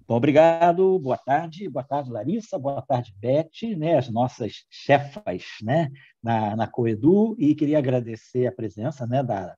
Bom, obrigado, boa tarde, Larissa, boa tarde, Beth, né, as nossas chefas, né, na Coedu, e queria agradecer a presença, né, da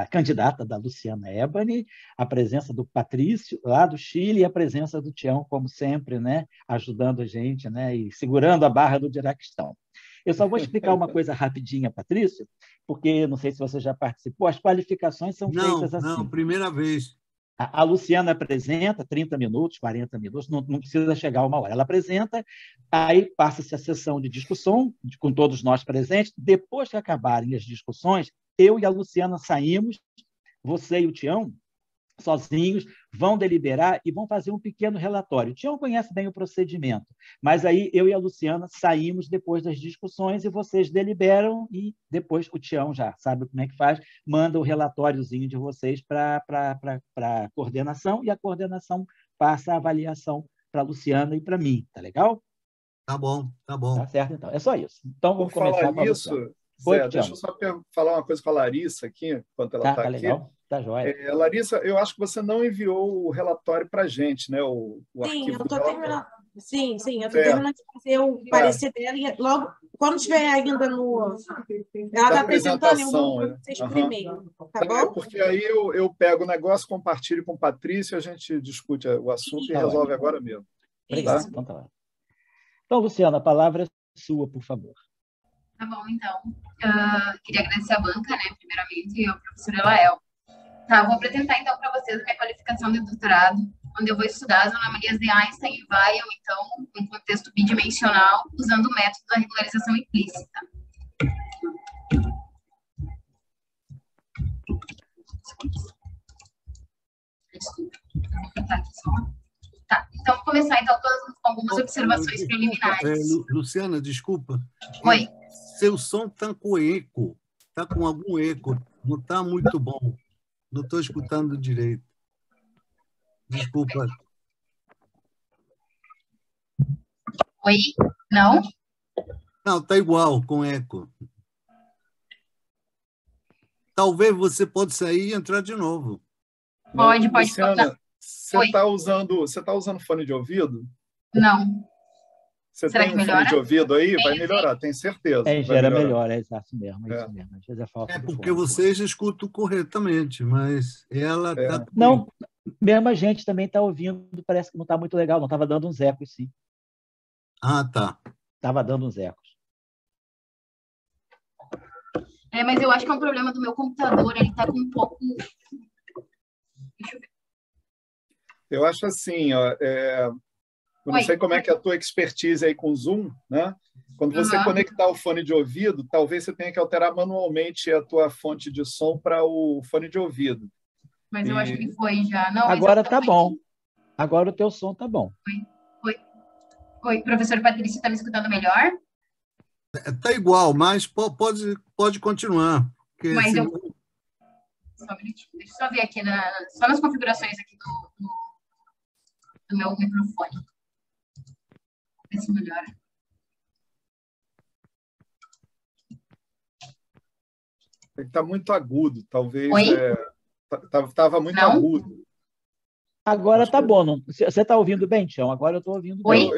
candidata, da Luciana Ebani, a presença do Patrício, lá do Chile, e a presença do Tião, como sempre, né, ajudando a gente, né, e segurando a barra do Diraquistão. Eu só vou explicar uma coisa rapidinha, Patrício, porque não sei se você já participou, as qualificações são feitas assim. Não, primeira vez. A Luciana apresenta 30 minutos, 40 minutos, não precisa chegar a 1 hora. Ela apresenta, aí passa-se a sessão de discussão, com todos nós presentes. Depois que acabarem as discussões, eu e a Luciana saímos, você e o Tião, sozinhos, vão deliberar e vão fazer um pequeno relatório. O Tião conhece bem o procedimento, mas aí eu e a Luciana saímos depois das discussões e vocês deliberam e depois o Tião já sabe como é que faz, manda o relatóriozinho de vocês para a coordenação e a coordenação passa a avaliação para a Luciana e para mim. Tá legal? Tá bom, tá bom. Tá certo, então. É só isso. Então, vamos começar com a Luciana. Zé, deixa eu só falar uma coisa com a Larissa aqui, enquanto ela está aqui. Legal. Tá jóia. Larissa, eu acho que você não enviou o relatório para a gente, né? O sim, arquivo eu estou terminando. Sim, eu estou terminando de fazer o parecer dela e logo, quando estiver ainda no... Ela está apresentando, eu mando para vocês por e-mail, tá bom? Porque aí eu pego o negócio, compartilho com o Patrício, a gente discute o assunto e resolve agora mesmo. Obrigado. Tá? Então, Luciana, a palavra é sua, por favor. Tá bom, então. Queria agradecer a banca, né, primeiramente, e ao professor Elael. Tá, vou apresentar, então, para vocês a minha qualificação de doutorado, onde eu vou estudar as anomalias de Einstein e Weyl, então, em contexto bidimensional, usando o método da regularização implícita. Desculpa, vou apertar aqui só. Tá, então, vou começar, então, com algumas observações preliminares. Luciana, desculpa. Oi. Seu som está com eco, está com algum eco, não está muito bom. Não estou escutando direito. Desculpa. Oi? Não? Não, está igual, com eco. Talvez você pode sair e entrar de novo. Pode. Luciana, você está usando fone de ouvido? Não. Você tem um fone de ouvido aí? Vai melhorar, tenho certeza. Gera melhor, é exato mesmo. É isso mesmo. Às vezes porque vocês escutam corretamente, mas ela está... Não, mesmo a gente também está ouvindo, parece que não está muito legal, não estava dando uns ecos, sim. Ah, tá. Estava dando uns ecos. Mas eu acho que é um problema do meu computador, ele está com um pouco... Deixa eu ver. Eu acho assim, eu não sei como é que é a tua expertise aí com o Zoom, né? Quando você conectar o fone de ouvido, talvez você tenha que alterar manualmente a tua fonte de som para o fone de ouvido. Mas eu acho que foi já. Não, agora tá bom. Agora o teu som tá bom. Oi, professor Patrício, está me escutando melhor? Tá igual, mas pode continuar. Mas só um minutinho. Deixa eu só ver aqui, só nas configurações aqui do meu microfone. Ver se melhora. Está muito agudo, talvez. Oi? Estava muito agudo. Agora tá bom. Você está ouvindo bem, Tião? Agora eu estou ouvindo bem.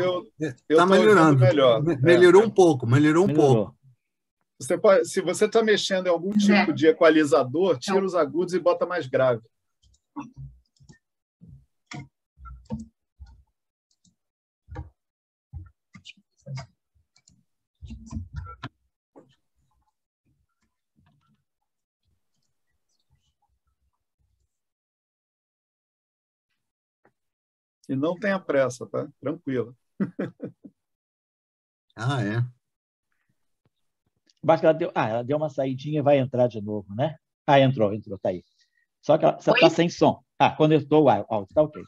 Está melhorando. Melhor. Melhorou um pouco, melhorou um pouco. Se você está mexendo em algum tipo de equalizador, tira os agudos e bota mais grave. E não tenha pressa, tá? Tranquilo. Ah, é? Basta que ela deu uma saidinha e vai entrar de novo, né? Entrou, tá aí. Só que você está sem som. Conectou o áudio, tá ok.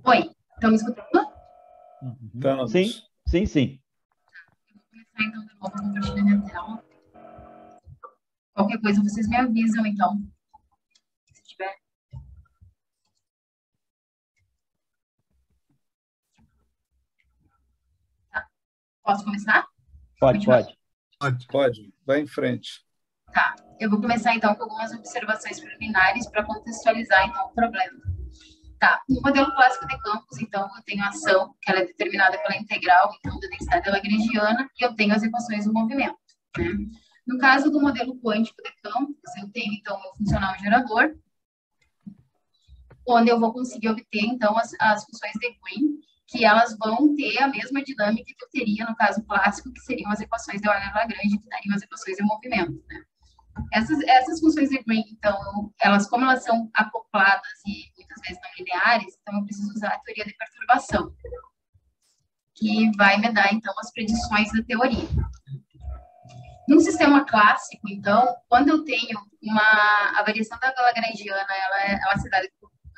Oi, estão me escutando? Sim. Vou começar, então, de novo a compartilhar minha tela. Qualquer coisa, vocês me avisam, então. Se tiver. Posso começar? Pode. Pode. Vai em frente. Tá. Eu vou começar, então, com algumas observações preliminares para contextualizar, então, o problema. Tá. No modelo clássico de campos, então, eu tenho a ação, que ela é determinada pela integral, então, da densidade lagrangiana, e eu tenho as equações do movimento, né? No caso do modelo quântico de campos, eu tenho, então, o meu funcional gerador, onde eu vou conseguir obter, então, as funções de Green, que elas vão ter a mesma dinâmica que eu teria no caso clássico, que seriam as equações de Euler-Lagrange, que dariam as equações de movimento, né? Essas funções de Green, então, como elas são acopladas e muitas vezes não lineares, então eu preciso usar a teoria de perturbação, que vai me dar, então, as predições da teoria. Num sistema clássico, então, quando eu tenho a variação da lagrangiana,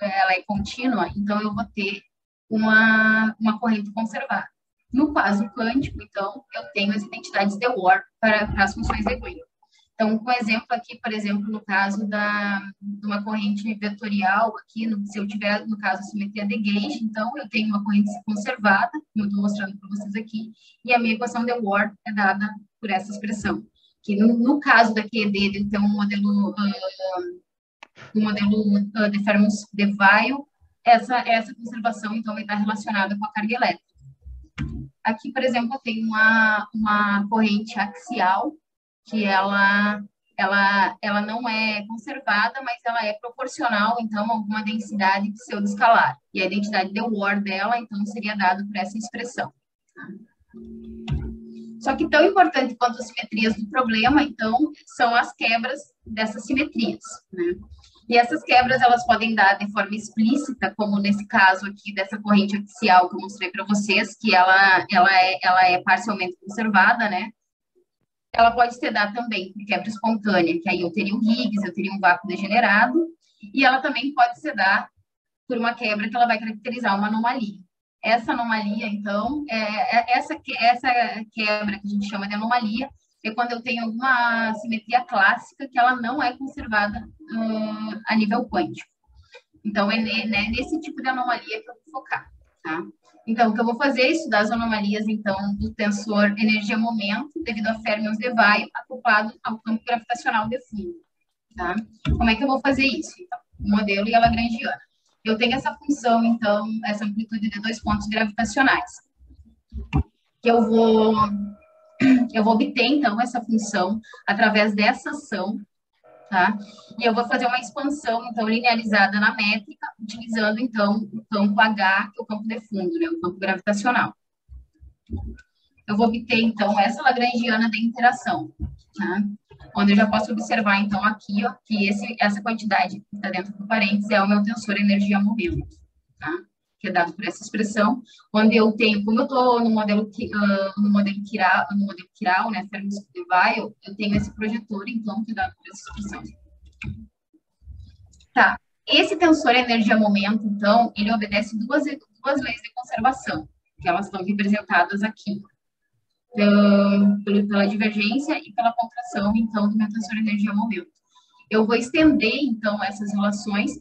ela é contínua, então eu vou ter uma corrente conservada. No caso quântico, então, eu tenho as identidades de Ward para as funções de Green. Então, um exemplo aqui, por exemplo, no caso de uma corrente vetorial, aqui, se eu tiver, no caso, a simetria de Gauge, então, eu tenho uma corrente conservada, como eu estou mostrando para vocês aqui, e a minha equação de Ward é dada por essa expressão. Que no caso da QED, de ter um modelo de Fermat-de essa conservação, então, vai estar relacionada com a carga elétrica. Aqui, por exemplo, eu tenho uma corrente axial, que ela não é conservada, mas ela é proporcional, então, a alguma densidade pseudo-escalar. E a identidade de Ward dela, então, seria dada por essa expressão. Só que tão importante quanto as simetrias do problema, então, são as quebras dessas simetrias, né? E essas quebras, elas podem dar de forma explícita, como nesse caso aqui dessa corrente axial que eu mostrei para vocês, que ela é parcialmente conservada, né? Ela pode ser dada também por quebra espontânea, que aí eu teria um Higgs, eu teria um vácuo degenerado, e ela também pode ser dada por uma quebra que ela vai caracterizar uma anomalia. Essa anomalia, então, essa quebra que a gente chama de anomalia, é quando eu tenho alguma simetria clássica que ela não é conservada a nível quântico. Então, é nesse tipo de anomalia que eu vou focar, tá? Então, o que eu vou fazer é estudar as anomalias, então, do tensor energia-momento, devido a fermions de Weyl, acoplado ao campo gravitacional de fundo, tá? Como é que eu vou fazer isso? Então, o modelo e a lagrangiana. Eu tenho essa função, então, essa amplitude de 2 pontos gravitacionais, que eu vou obter, então, essa função através dessa ação, tá? E eu vou fazer uma expansão, então, linearizada na métrica, utilizando, então, o campo H, que é o campo de fundo, né? O campo gravitacional. Eu vou obter, então, essa lagrangiana de interação, tá? Onde eu já posso observar, então, aqui, ó, que essa quantidade que está dentro do parênteses é o meu tensor energia-momento, tá? Que é dado por essa expressão, onde eu tenho, como eu estou no modelo Chiral, né, Fermat-de Weyl, eu tenho esse projetor, então, que é dado por essa expressão. Tá. Esse tensor energia-momento, então, ele obedece duas leis de conservação, que elas estão representadas aqui, pela divergência e pela contração, então, do meu tensor energia-momento. Eu vou estender, então, essas relações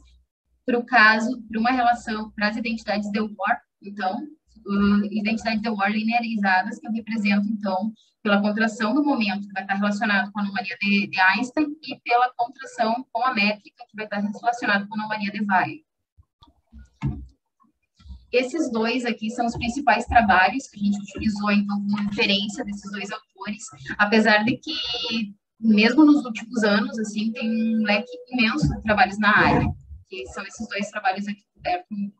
para uma relação para as identidades de Ward, então, identidades de Ward linearizadas, que eu represento, então, pela contração do momento, que vai estar relacionado com a anomalia de Einstein, e pela contração com a métrica, que vai estar relacionado com a anomalia de Weyl. Esses dois aqui são os principais trabalhos que a gente utilizou, então, como referência desses dois autores, apesar de que, mesmo nos últimos anos, assim, tem um leque imenso de trabalhos na área, que são esses dois trabalhos aqui, perto do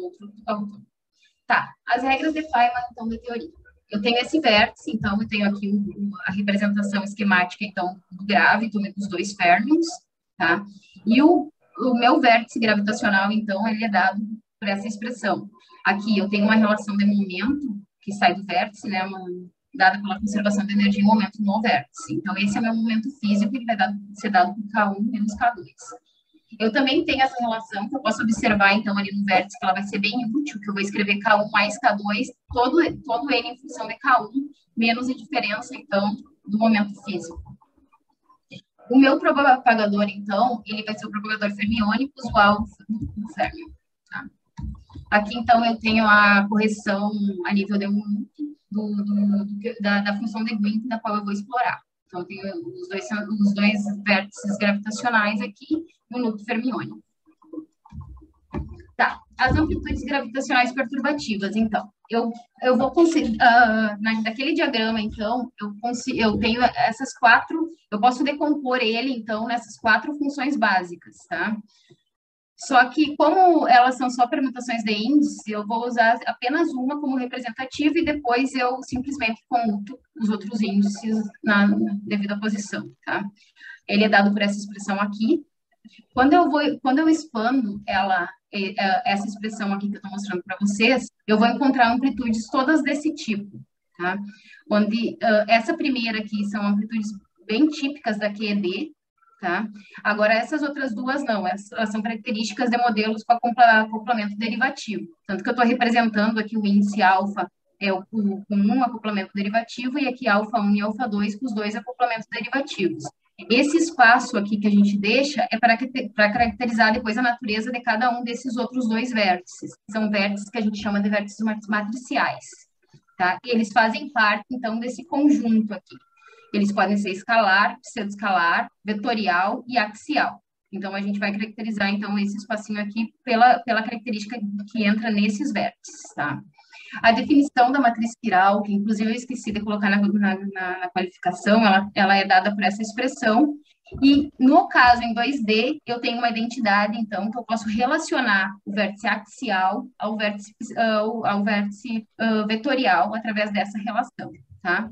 outro autor. Tá, as regras de Feynman, então, da teoria. Eu tenho esse vértice, então, eu tenho aqui a representação esquemática, então, do grávido, dos dois fermions, tá? E o meu vértice gravitacional, então, ele é dado por essa expressão. Aqui eu tenho uma relação de momento que sai do vértice, né, dada pela conservação de energia e momento no vértice. Então, esse é o meu momento físico, ele vai ser dado por K1 menos K2. Eu também tenho essa relação que eu posso observar, então, ali no vértice, que ela vai ser bem útil, que eu vou escrever K1 mais K2, todo ele em função de K1, menos a diferença, então, do momento físico. O meu propagador, então, ele vai ser o propagador fermiônico usual do férmion, tá? Aqui, então, eu tenho a correção a nível de da função de Green, da qual eu vou explorar. Então, eu tenho os dois vértices gravitacionais aqui no núcleo fermiônico. Tá, as amplitudes gravitacionais perturbativas, então. Eu vou conseguir, naquele diagrama, então, eu tenho essas 4, eu posso decompor ele, então, nessas 4 funções básicas, tá? Só que, como elas são só permutações de índice, eu vou usar apenas uma como representativa e depois eu simplesmente comuto os outros índices na devida posição, tá? Ele é dado por essa expressão aqui. Quando eu expando essa expressão aqui que eu estou mostrando para vocês, eu vou encontrar amplitudes todas desse tipo, tá? Onde essa primeira aqui são amplitudes bem típicas da QED, tá? Agora, essas outras duas não, elas são características de modelos com acoplamento derivativo. Tanto que eu estou representando aqui o índice alfa com um acoplamento derivativo e aqui alfa 1 e alfa 2 com os 2 acoplamentos derivativos. Esse espaço aqui que a gente deixa é para caracterizar depois a natureza de cada um desses outros 2 vértices. São vértices que a gente chama de vértices matriciais, tá? E eles fazem parte, então, desse conjunto aqui. Eles podem ser escalar, pseudoescalar, vetorial e axial. Então, a gente vai caracterizar, então, esse espacinho aqui pela característica que entra nesses vértices, tá? A definição da matriz espiral, que inclusive eu esqueci de colocar na qualificação, ela é dada por essa expressão. E, no caso, em 2D, eu tenho uma identidade, então, que eu posso relacionar o vértice axial ao vértice vetorial através dessa relação, tá?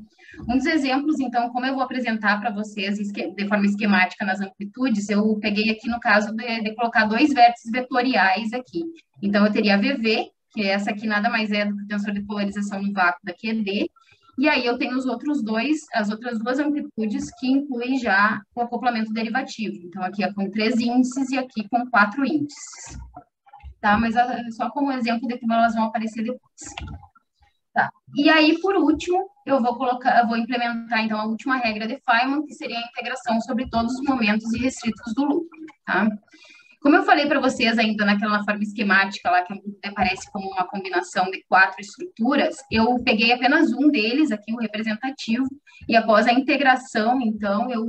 Um dos exemplos, então, como eu vou apresentar para vocês de forma esquemática nas amplitudes, eu peguei aqui no caso de colocar 2 vértices vetoriais aqui. Então, eu teria a VV, que essa aqui nada mais é do que o tensor de polarização no vácuo da QED, e aí eu tenho as outras 2 amplitudes que incluem já o acoplamento derivativo. Então, aqui é com 3 índices e aqui com 4 índices. Tá? Mas só como exemplo de como elas vão aparecer depois. Tá. E aí, por último, eu vou implementar, então, a última regra de Feynman, que seria a integração sobre todos os momentos irrestritos do loop, tá? Como eu falei para vocês ainda naquela forma esquemática lá, que aparece como uma combinação de 4 estruturas, eu peguei apenas um deles, aqui o representativo, e após a integração, então, eu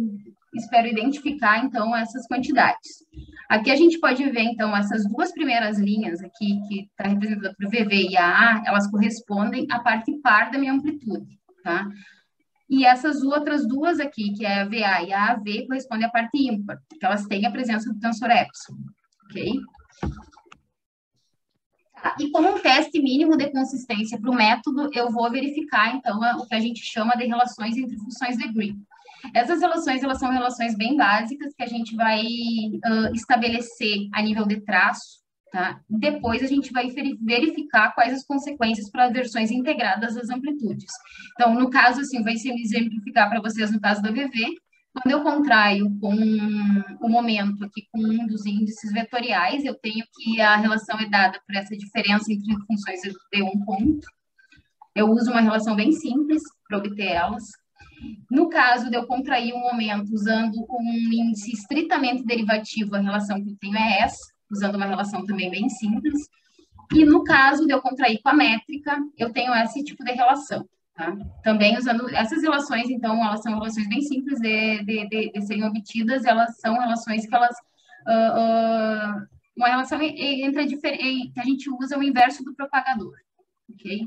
espero identificar, então, essas quantidades. Aqui a gente pode ver, então, essas 2 primeiras linhas aqui, que está representada por VV e AA, elas correspondem à parte par da minha amplitude, tá? E essas outras 2 aqui, que é a VA e a AV, correspondem à parte ímpar, porque elas têm a presença do tensor epsilon, ok? Tá. E como um teste mínimo de consistência para o método, eu vou verificar, então, o que a gente chama de relações entre funções de Green. Essas relações, elas são relações bem básicas que a gente vai estabelecer a nível de traço, tá? Depois a gente vai verificar quais as consequências para as versões integradas das amplitudes. Então, no caso, assim, vai ser exemplificar para vocês no caso da VV, quando eu contraio com o momento aqui com um dos índices vetoriais, eu tenho que a relação é dada por essa diferença entre funções de um ponto. Eu uso uma relação bem simples para obter elas. No caso de eu contrair um momento usando um índice estritamente derivativo, a relação que eu tenho é essa, usando uma relação também bem simples. E no caso de eu contrair com a métrica, eu tenho esse tipo de relação, tá? Também usando essas relações, então, elas são relações bem simples de serem obtidas, elas são relações que elas... uma relação que a gente usa o inverso do propagador, ok?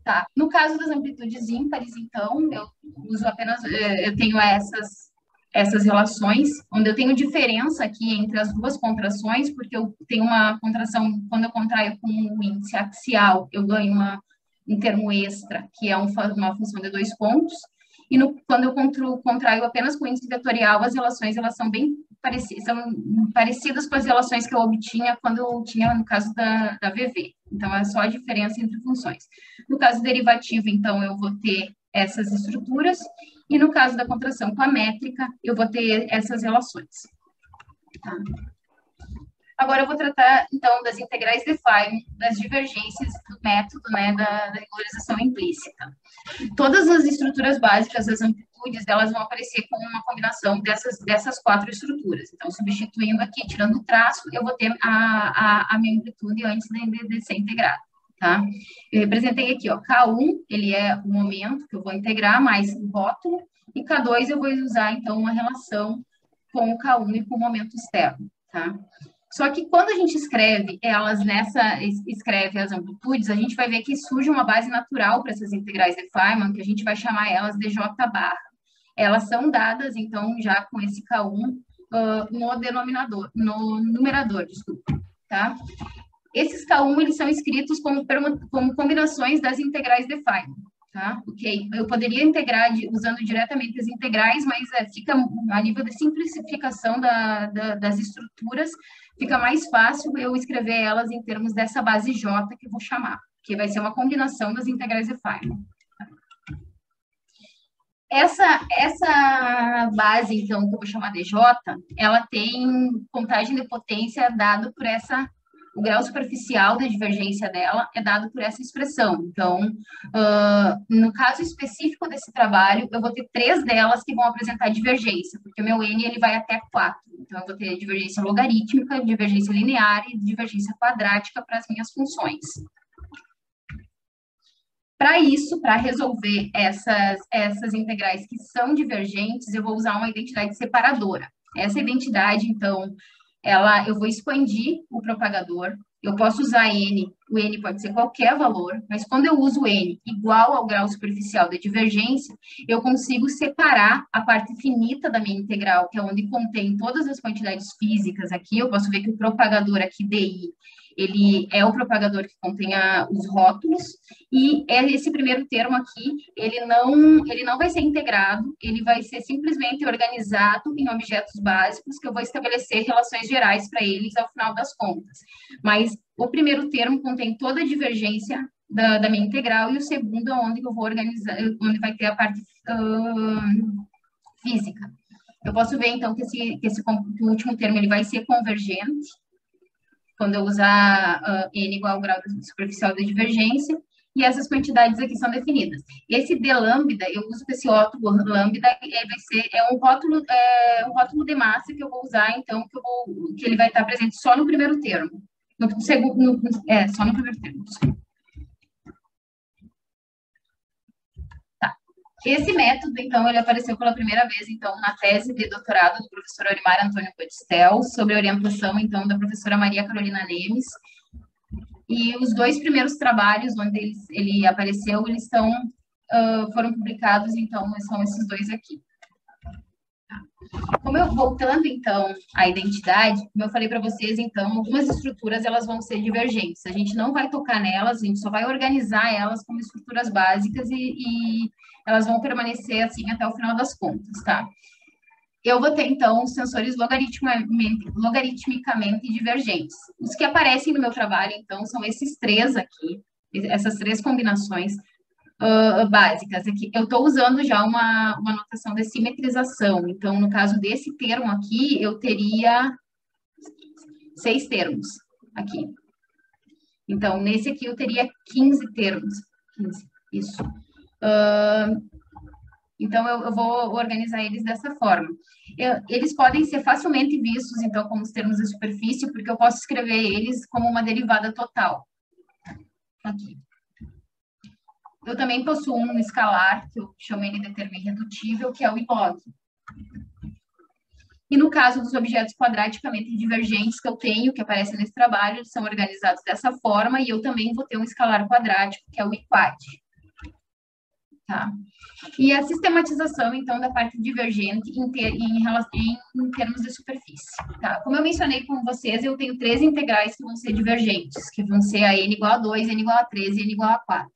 Tá. No caso das amplitudes ímpares, então, eu uso apenas, eu tenho essas relações, onde eu tenho diferença aqui entre as 2 contrações, porque eu tenho uma contração, quando eu contraio com o índice axial, eu ganho um termo extra, que é uma função de 2 pontos, e quando eu contraio apenas com o índice vetorial, as relações, elas são bem parecidas com as relações que eu obtinha quando eu tinha, no caso da VV. Então, é só a diferença entre funções. No caso derivativo, então, eu vou ter essas estruturas, e no caso da contração com a métrica, eu vou ter essas relações. Tá? Agora, eu vou tratar, então, das integrais de Feynman, das divergências do método, né, da regularização implícita. Todas as estruturas básicas das amplitudes, elas vão aparecer com uma combinação dessas 4 estruturas. Então, substituindo aqui, tirando o traço, eu vou ter a minha amplitude antes de ser integrada, tá? Eu representei aqui, ó, K1, ele é o momento que eu vou integrar mais o rótulo, e K2 eu vou usar, então, uma relação com o K1 e com o momento externo, tá? Só que quando a gente escreve escreve as amplitudes, a gente vai ver que surge uma base natural para essas integrais de Feynman, que a gente vai chamar elas de J barra. Elas são dadas, então, já com esse K1 no numerador, desculpa, tá? Esses K1, eles são escritos como combinações das integrais de Feynman, tá? Ok? Eu poderia integrar usando diretamente as integrais, mas fica a nível de simplificação das estruturas, fica mais fácil eu escrever elas em termos dessa base J que eu vou chamar, que vai ser uma combinação das integrais de Feynman. Essa base, então, que eu vou chamar de J, ela tem contagem de potência dado por o grau superficial da divergência dela é dado por essa expressão. Então, no caso específico desse trabalho, eu vou ter 3 delas que vão apresentar divergência, porque o meu N ele vai até 4. Então, eu vou ter divergência logarítmica, divergência linear e divergência quadrática para as minhas funções. Para isso, para resolver essas integrais que são divergentes, eu vou usar uma identidade separadora. Essa identidade, então, eu vou expandir o propagador, eu posso usar N, o N pode ser qualquer valor, mas quando eu uso N igual ao grau superficial da divergência, eu consigo separar a parte finita da minha integral, que é onde contém todas as quantidades físicas aqui. Eu posso ver que o propagador aqui, DI, ele é o propagador que contém os rótulos, e esse primeiro termo aqui, ele não vai ser integrado, ele vai ser simplesmente organizado em objetos básicos, que eu vou estabelecer relações gerais para eles ao final das contas. Mas o primeiro termo contém toda a divergência da minha integral, e o segundo é onde eu vou organizar, onde vai ter a parte física. Eu posso ver, então, que o último termo ele vai ser convergente, quando eu usar N igual ao grau superficial da divergência, e essas quantidades aqui são definidas. Esse d lambda, eu uso esse rótulo lambda, é um rótulo de massa que eu vou usar, então, que ele vai estar presente só no primeiro termo. Só no primeiro termo. Tá. Esse método, então, ele apareceu pela primeira vez, então, na tese de doutorado do professor Olimar Antônio Podestel, sobre a orientação, então, da professora Maria Carolina Nemes. E os 2 primeiros trabalhos onde ele apareceu, eles foram publicados, então, são esses 2 aqui. Voltando, então, à identidade, como eu falei para vocês, então, algumas estruturas, elas vão ser divergentes. A gente não vai tocar nelas, a gente só vai organizar elas como estruturas básicas e elas vão permanecer assim até o final das contas, tá? Eu vou ter, então, sensores logaritmicamente divergentes. Os que aparecem no meu trabalho, então, são esses 3 aqui, essas 3 combinações básicas aqui. Eu estou usando já uma notação de simetrização. Então, no caso desse termo aqui, eu teria 6 termos aqui. Então, nesse aqui eu teria 15 termos. 15, isso. Então, eu vou organizar eles dessa forma. Eles podem ser facilmente vistos, então, como os termos de superfície, porque eu posso escrever eles como uma derivada total. Aqui. Eu também possuo um escalar, que eu chamo ele de termo irredutível, que é o log. E no caso dos objetos quadraticamente divergentes que eu tenho, que aparecem nesse trabalho, eles são organizados dessa forma, e eu também vou ter um escalar quadrático, que é o iquad. Tá? E a sistematização, então, da parte divergente em termos de superfície. Tá? Como eu mencionei com vocês, eu tenho 3 integrais que vão ser divergentes, que vão ser a n igual a 2, n igual a 3 e n igual a 4.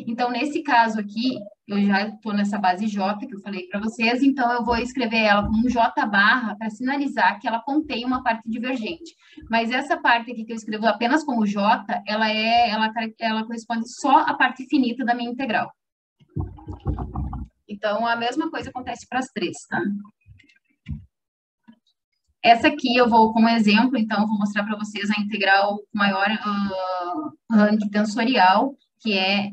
Então, nesse caso aqui, eu já estou nessa base J, que eu falei para vocês, então eu vou escrever ela como um J barra para sinalizar que ela contém uma parte divergente. Mas essa parte aqui que eu escrevo apenas como J, ela corresponde só à parte finita da minha integral. Então, a mesma coisa acontece para as 3, tá? Essa aqui eu vou, como exemplo, então, eu vou mostrar para vocês a integral maior rank tensorial, que é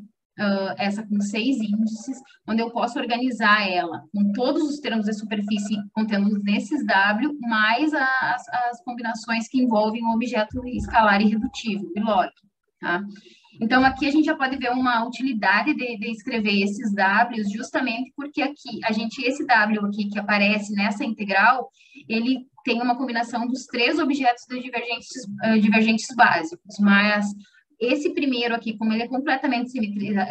essa com 6 índices, onde eu posso organizar ela com todos os termos de superfície contendo nesses W, mais as combinações que envolvem o objeto escalar irredutível, o log. tá? Então, aqui a gente já pode ver uma utilidade de escrever esses Ws, justamente porque aqui, esse W aqui que aparece nessa integral, ele tem uma combinação dos 3 objetos divergentes básicos, mas esse primeiro aqui, como ele é completamente simetrizado,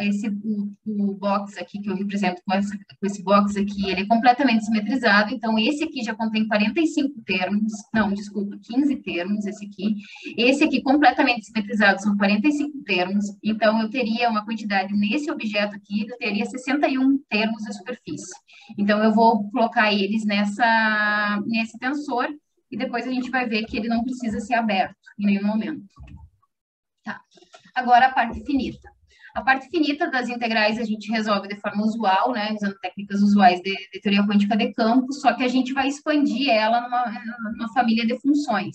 o box aqui que eu represento com esse box aqui, ele é completamente simetrizado, então esse aqui já contém 45 termos, não, desculpa, 15 termos, esse aqui completamente simetrizado são 45 termos, então eu teria uma quantidade nesse objeto aqui, eu teria 61 termos de superfície. Então eu vou colocar eles nesse tensor, e depois a gente vai ver que ele não precisa ser aberto em nenhum momento. Tá. Agora, a parte finita. A parte finita das integrais a gente resolve de forma usual, né, usando técnicas usuais de teoria quântica de campos, só que a gente vai expandir ela numa família de funções,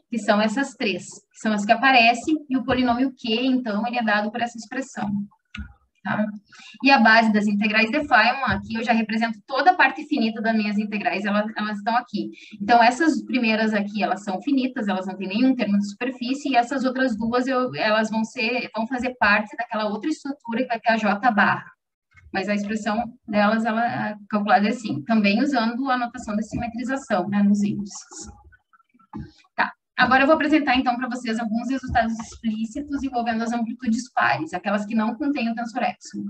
que são essas 3, que são as que aparecem, e o polinômio Q, então, ele é dado por essa expressão. Tá? E a base das integrais de Feynman, aqui eu já represento toda a parte finita das minhas integrais, elas estão aqui. Então, essas primeiras aqui, elas são finitas, elas não têm nenhum termo de superfície, e essas outras duas, elas vão fazer parte daquela outra estrutura que vai ter a J barra. Mas a expressão delas, ela é calculada assim, também usando a notação de simetrização, né, nos índices. Tá. Agora eu vou apresentar, então, para vocês alguns resultados explícitos envolvendo as amplitudes pares, aquelas que não contêm o tensor Epsilon.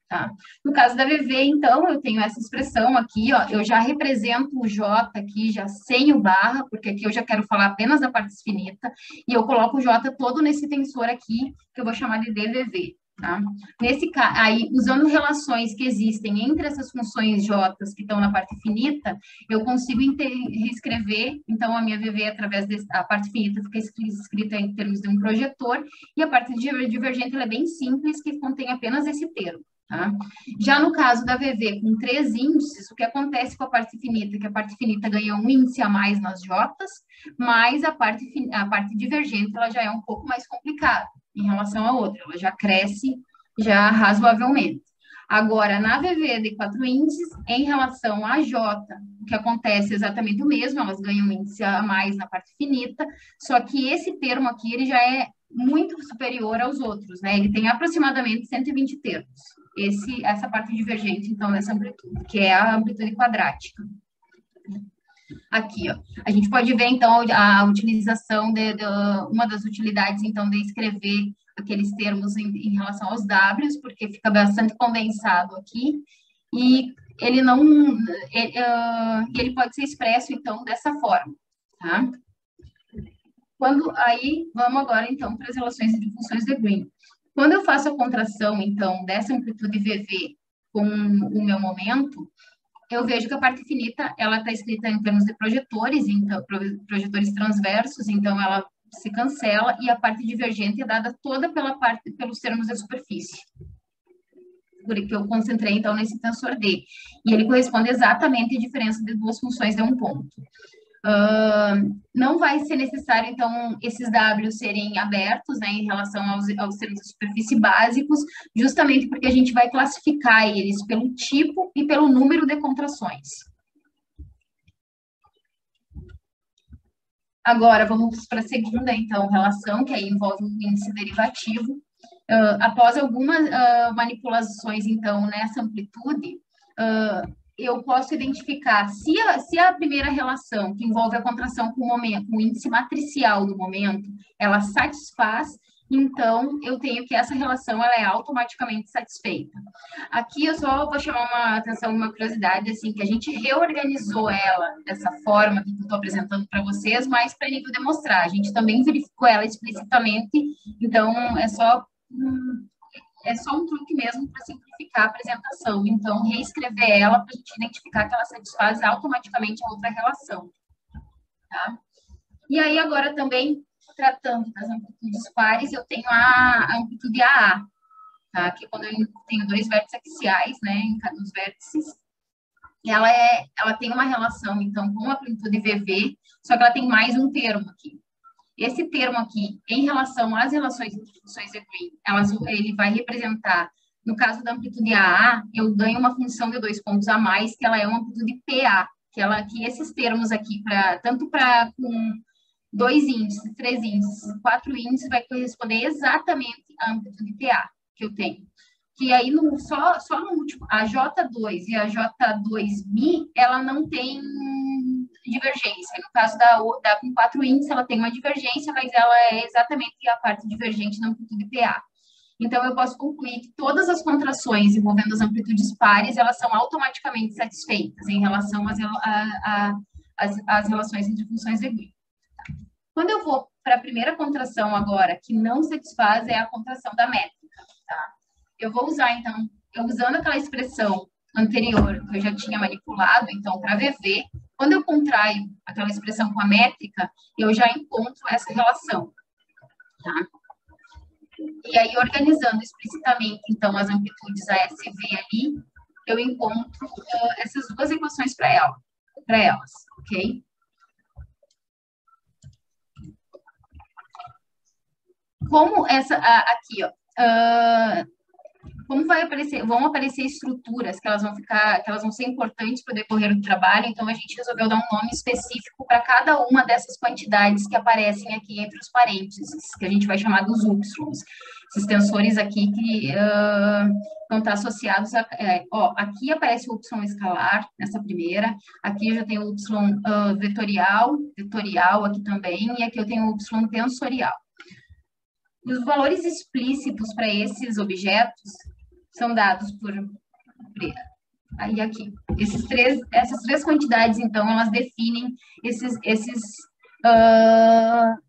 Tá? No caso da VV, então, eu tenho essa expressão aqui, ó, eu já represento o J aqui, já sem o barra, porque aqui eu já quero falar apenas da parte finita, e eu coloco o J todo nesse tensor aqui, que eu vou chamar de DVV. Tá? Nesse caso, aí, usando relações que existem entre essas funções J que estão na parte finita, eu consigo reescrever, então, a minha VV através da parte finita fica escrita em termos de um projetor, e a parte divergente ela é bem simples, que contém apenas esse termo. Tá? Já no caso da VV com 3 índices, o que acontece com a parte finita? Que a parte finita ganha um índice a mais nas J's, mas a parte divergente ela já é um pouco mais complicada em relação à outra, ela já cresce já razoavelmente. Agora, na VV de 4 índices, em relação à J, o que acontece é exatamente o mesmo, elas ganham um índice a mais na parte finita, só que esse termo aqui, ele já é muito superior aos outros, né? Ele tem aproximadamente 120 termos. Essa parte divergente, então, dessa amplitude, que é a amplitude quadrática. Aqui, ó. A gente pode ver, então, a utilização uma das utilidades, então, de escrever aqueles termos em relação aos Ws, porque fica bastante condensado aqui, e ele não... ele pode ser expresso, então, dessa forma, tá? Aí, vamos agora, então, para as relações entre funções de Green. Quando eu faço a contração, então, dessa amplitude VV com o meu momento, eu vejo que a parte finita, ela está escrita em termos de projetores, então, projetores transversos, então ela se cancela, e a parte divergente é dada toda pelos termos da superfície. Por que eu concentrei, então, nesse tensor D. E ele corresponde exatamente à diferença de duas funções de um ponto. Não vai ser necessário, então, esses W serem abertos, né, em relação aos termos de superfície básicos, justamente porque a gente vai classificar eles pelo tipo e pelo número de contrações. Agora, vamos para a segunda, então, relação, que aí envolve um índice derivativo. Após algumas manipulações, então, nessa amplitude, eu posso identificar se a primeira relação, que envolve a contração com o momento, com o índice matricial do momento, ela satisfaz, então eu tenho que essa relação ela é automaticamente satisfeita. Aqui eu só vou chamar uma atenção, uma curiosidade, assim, que a gente reorganizou ela dessa forma que eu estou apresentando para vocês, mas para nível de mostrar. A gente também verificou ela explicitamente, então é só um truque mesmo para simplificar a apresentação. Então, reescrever ela para a gente identificar que ela satisfaz automaticamente a outra relação. Tá? E aí, agora também, tratando das amplitudes pares, eu tenho a amplitude AA, tá? Que quando eu tenho 2 vértices axiais, né, em cada dos vértices, ela tem uma relação, então, com a amplitude VV, só que ela tem mais um termo aqui. Esse termo aqui, em relação às relações entre funções de Green, ele vai representar, no caso da amplitude AA, eu ganho uma função de 2 pontos a mais, que ela é uma amplitude PA, que esses termos aqui, tanto com 2 índices, 3 índices, 4 índices, vai corresponder exatamente à amplitude PA que eu tenho. Que aí, só no último, a J2 e a J2Mi, ela não tem divergência. No caso da com 4 índices, ela tem uma divergência, mas ela é exatamente a parte divergente da amplitude PA. Então, eu posso concluir que todas as contrações envolvendo as amplitudes pares, elas são automaticamente satisfeitas em relação às relações entre funções de Green. Quando eu vou para a primeira contração agora, que não satisfaz, é a contração da métrica. Tá? Eu vou usar, então, usando aquela expressão anterior que eu já tinha manipulado, então, para VV, quando eu contraio aquela expressão com a métrica, eu já encontro essa relação. Tá? E aí, organizando explicitamente, então, as amplitudes ASV ali, eu encontro essas duas equações para elas, ok? Como essa, aqui, ó, como vão aparecer estruturas que elas vão ser importantes para o decorrer do trabalho, então a gente resolveu dar um nome específico para cada uma dessas quantidades que aparecem aqui entre os parênteses, que a gente vai chamar dos Ys. Esses tensores aqui que vão estar associados a... aqui aparece o Y escalar, nessa primeira, aqui eu já tenho o Y vetorial aqui também, e aqui eu tenho o Y tensorial. E os valores explícitos para esses objetos são dados por... Aí aqui. Essas três quantidades, então, elas definem esses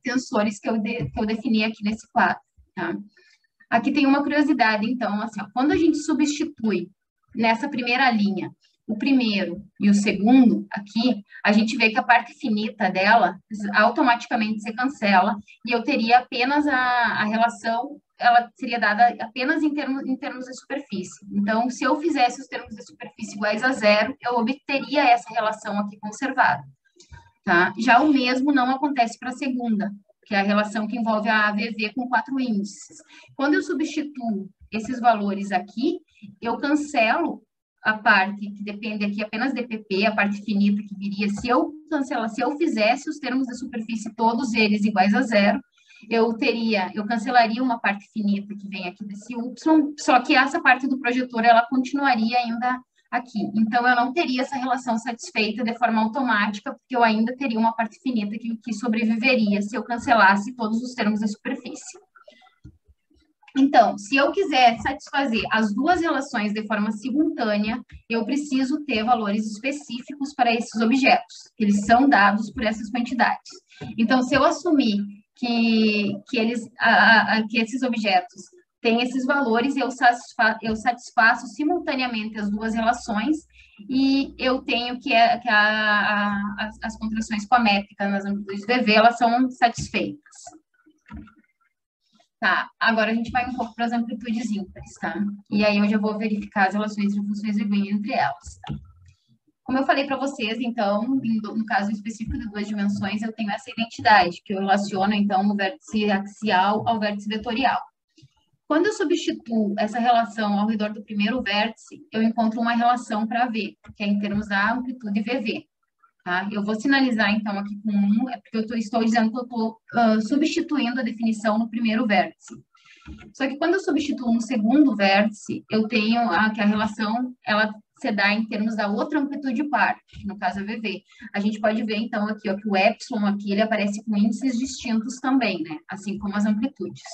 tensores que eu defini aqui nesse quadro. Tá? Aqui tem uma curiosidade, então, assim, ó, quando a gente substitui nessa primeira linha o primeiro e o segundo, aqui, a gente vê que a parte finita dela automaticamente se cancela e eu teria apenas a relação, ela seria dada apenas em termos de superfície. Então, se eu fizesse os termos de superfície iguais a 0, eu obteria essa relação aqui conservada. Tá? Já o mesmo não acontece para a segunda, que é a relação que envolve a AVV com 4 índices. Quando eu substituo esses valores aqui, eu cancelo a parte que depende aqui apenas de PP, a parte finita que viria, se eu fizesse os termos de superfície todos eles iguais a 0, eu cancelaria uma parte finita que vem aqui desse Y, só que essa parte do projetor, ela continuaria ainda aqui. Então, eu não teria essa relação satisfeita de forma automática, porque eu ainda teria uma parte finita que sobreviveria se eu cancelasse todos os termos de superfície. Então, se eu quiser satisfazer as duas relações de forma simultânea, eu preciso ter valores específicos para esses objetos, que eles são dados por essas quantidades. Então, se eu assumir que esses objetos têm esses valores, eu satisfaço simultaneamente as duas relações e eu tenho as contrações com a métrica nas amplitudes VV, elas são satisfeitas. Tá, agora a gente vai um pouco para as amplitudes ímpares, tá? E aí eu já vou verificar as relações entre funções de Green entre elas, tá? Como eu falei para vocês, então, no caso específico de 2 dimensões, eu tenho essa identidade, que eu relaciono, então, o vértice axial ao vértice vetorial. Quando eu substituo essa relação ao redor do primeiro vértice, eu encontro uma relação para V, que é em termos da amplitude VV. Tá? Eu vou sinalizar, então, aqui com 1, é porque eu estou dizendo que eu estou substituindo a definição no primeiro vértice. Só que quando eu substituo no segundo vértice, eu tenho que a relação, ela se dá em termos da outra amplitude par, que no caso é VV. A gente pode ver, então, aqui, ó, que o epsilon aqui, ele aparece com índices distintos também, né? Assim como as amplitudes.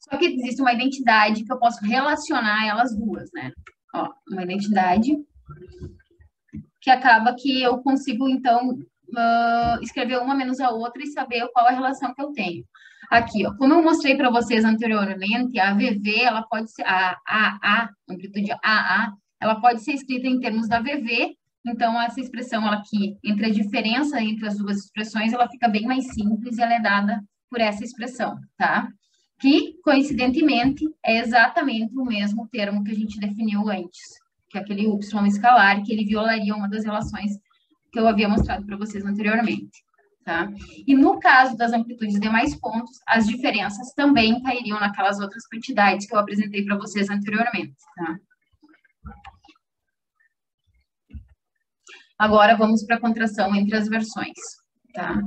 Só que existe uma identidade que eu posso relacionar elas duas, né? Ó, uma identidade que acaba que eu consigo, então, escrever uma menos a outra e saber qual é a relação que eu tenho. Aqui, ó, como eu mostrei para vocês anteriormente, a VV, ela pode ser, a amplitude AA, ela pode ser escrita em termos da VV, então essa expressão ela aqui, entre a diferença entre as duas expressões, ela fica bem mais simples e ela é dada por essa expressão, tá? Que, coincidentemente, é exatamente o mesmo termo que a gente definiu antes, que é aquele Y escalar, que ele violaria uma das relações que eu havia mostrado para vocês anteriormente, tá? E no caso das amplitudes de mais pontos, as diferenças também cairiam naquelas outras quantidades que eu apresentei para vocês anteriormente, tá? Agora, vamos para a contração entre as versões. tá?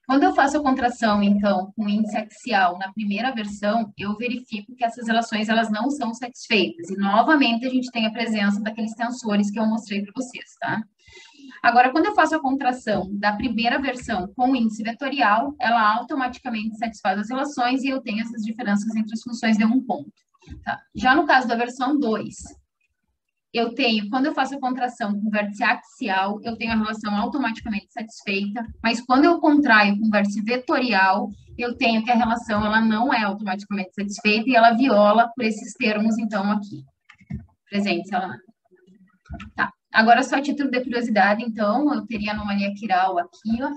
Quando eu faço a contração, então, com índice axial na primeira versão, eu verifico que essas relações elas não são satisfeitas. E, novamente, a gente tem a presença daqueles tensores que eu mostrei para vocês, tá? Agora, quando eu faço a contração da primeira versão com o índice vetorial, ela automaticamente satisfaz as relações e eu tenho essas diferenças entre as funções de um ponto. Tá? Já no caso da versão 2, eu tenho, quando eu faço a contração com vértice axial, eu tenho a relação automaticamente satisfeita, mas quando eu contraio com vértice vetorial, eu tenho que a relação ela não é automaticamente satisfeita e ela viola por esses termos, então, aqui, presentes lá. Tá. Agora, só a título de curiosidade, então, eu teria a anomalia quiral aqui, ó,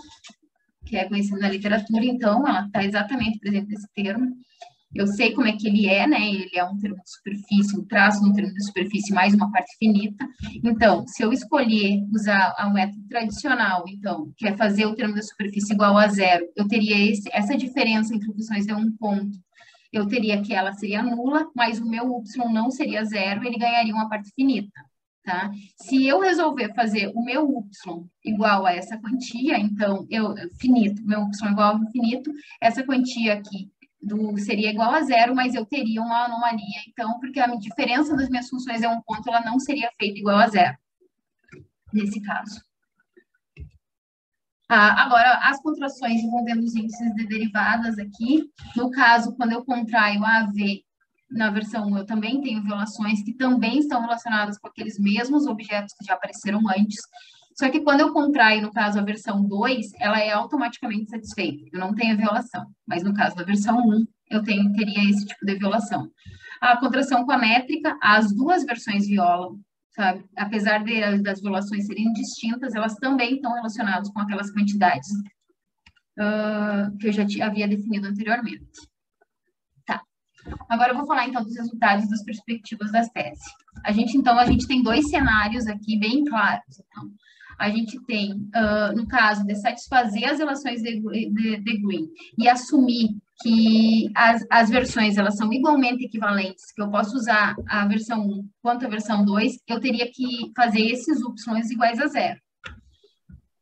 que é conhecida na literatura, então, ela está exatamente presente nesse termo. Eu sei como é que ele é, né? Ele é um termo de superfície, um traço no termo de superfície mais uma parte finita. Então, se eu escolher usar o método tradicional, então, que é fazer o termo de superfície igual a zero, eu teria essa diferença entre funções de um ponto. Eu teria que ela seria nula, mas o meu y não seria zero, ele ganharia uma parte finita. Tá? Se eu resolver fazer o meu y igual a essa quantia, então, finito, meu y igual a infinito, essa quantia aqui seria igual a zero, mas eu teria uma anomalia, então, porque a diferença das minhas funções é um ponto, ela não seria feita igual a zero, nesse caso. Agora, as contrações envolvendo os índices de derivadas aqui, no caso, quando eu contraio a AV na versão 1, eu também tenho violações que também estão relacionadas com aqueles mesmos objetos que já apareceram antes, só que quando eu contraio, no caso, a versão 2, ela é automaticamente satisfeita, eu não tenho violação, mas no caso da versão 1, eu teria esse tipo de violação. A contração com a métrica, as duas versões violam, sabe? Apesar das violações serem distintas, elas também estão relacionadas com aquelas quantidades que eu já havia definido anteriormente. Tá. Agora eu vou falar, então, dos resultados das perspectivas das teses. A gente tem dois cenários aqui bem claros. Então, a gente tem, no caso de satisfazer as relações de Green e assumir que as versões elas são igualmente equivalentes, que eu posso usar a versão 1 quanto a versão 2, eu teria que fazer esses y iguais a zero.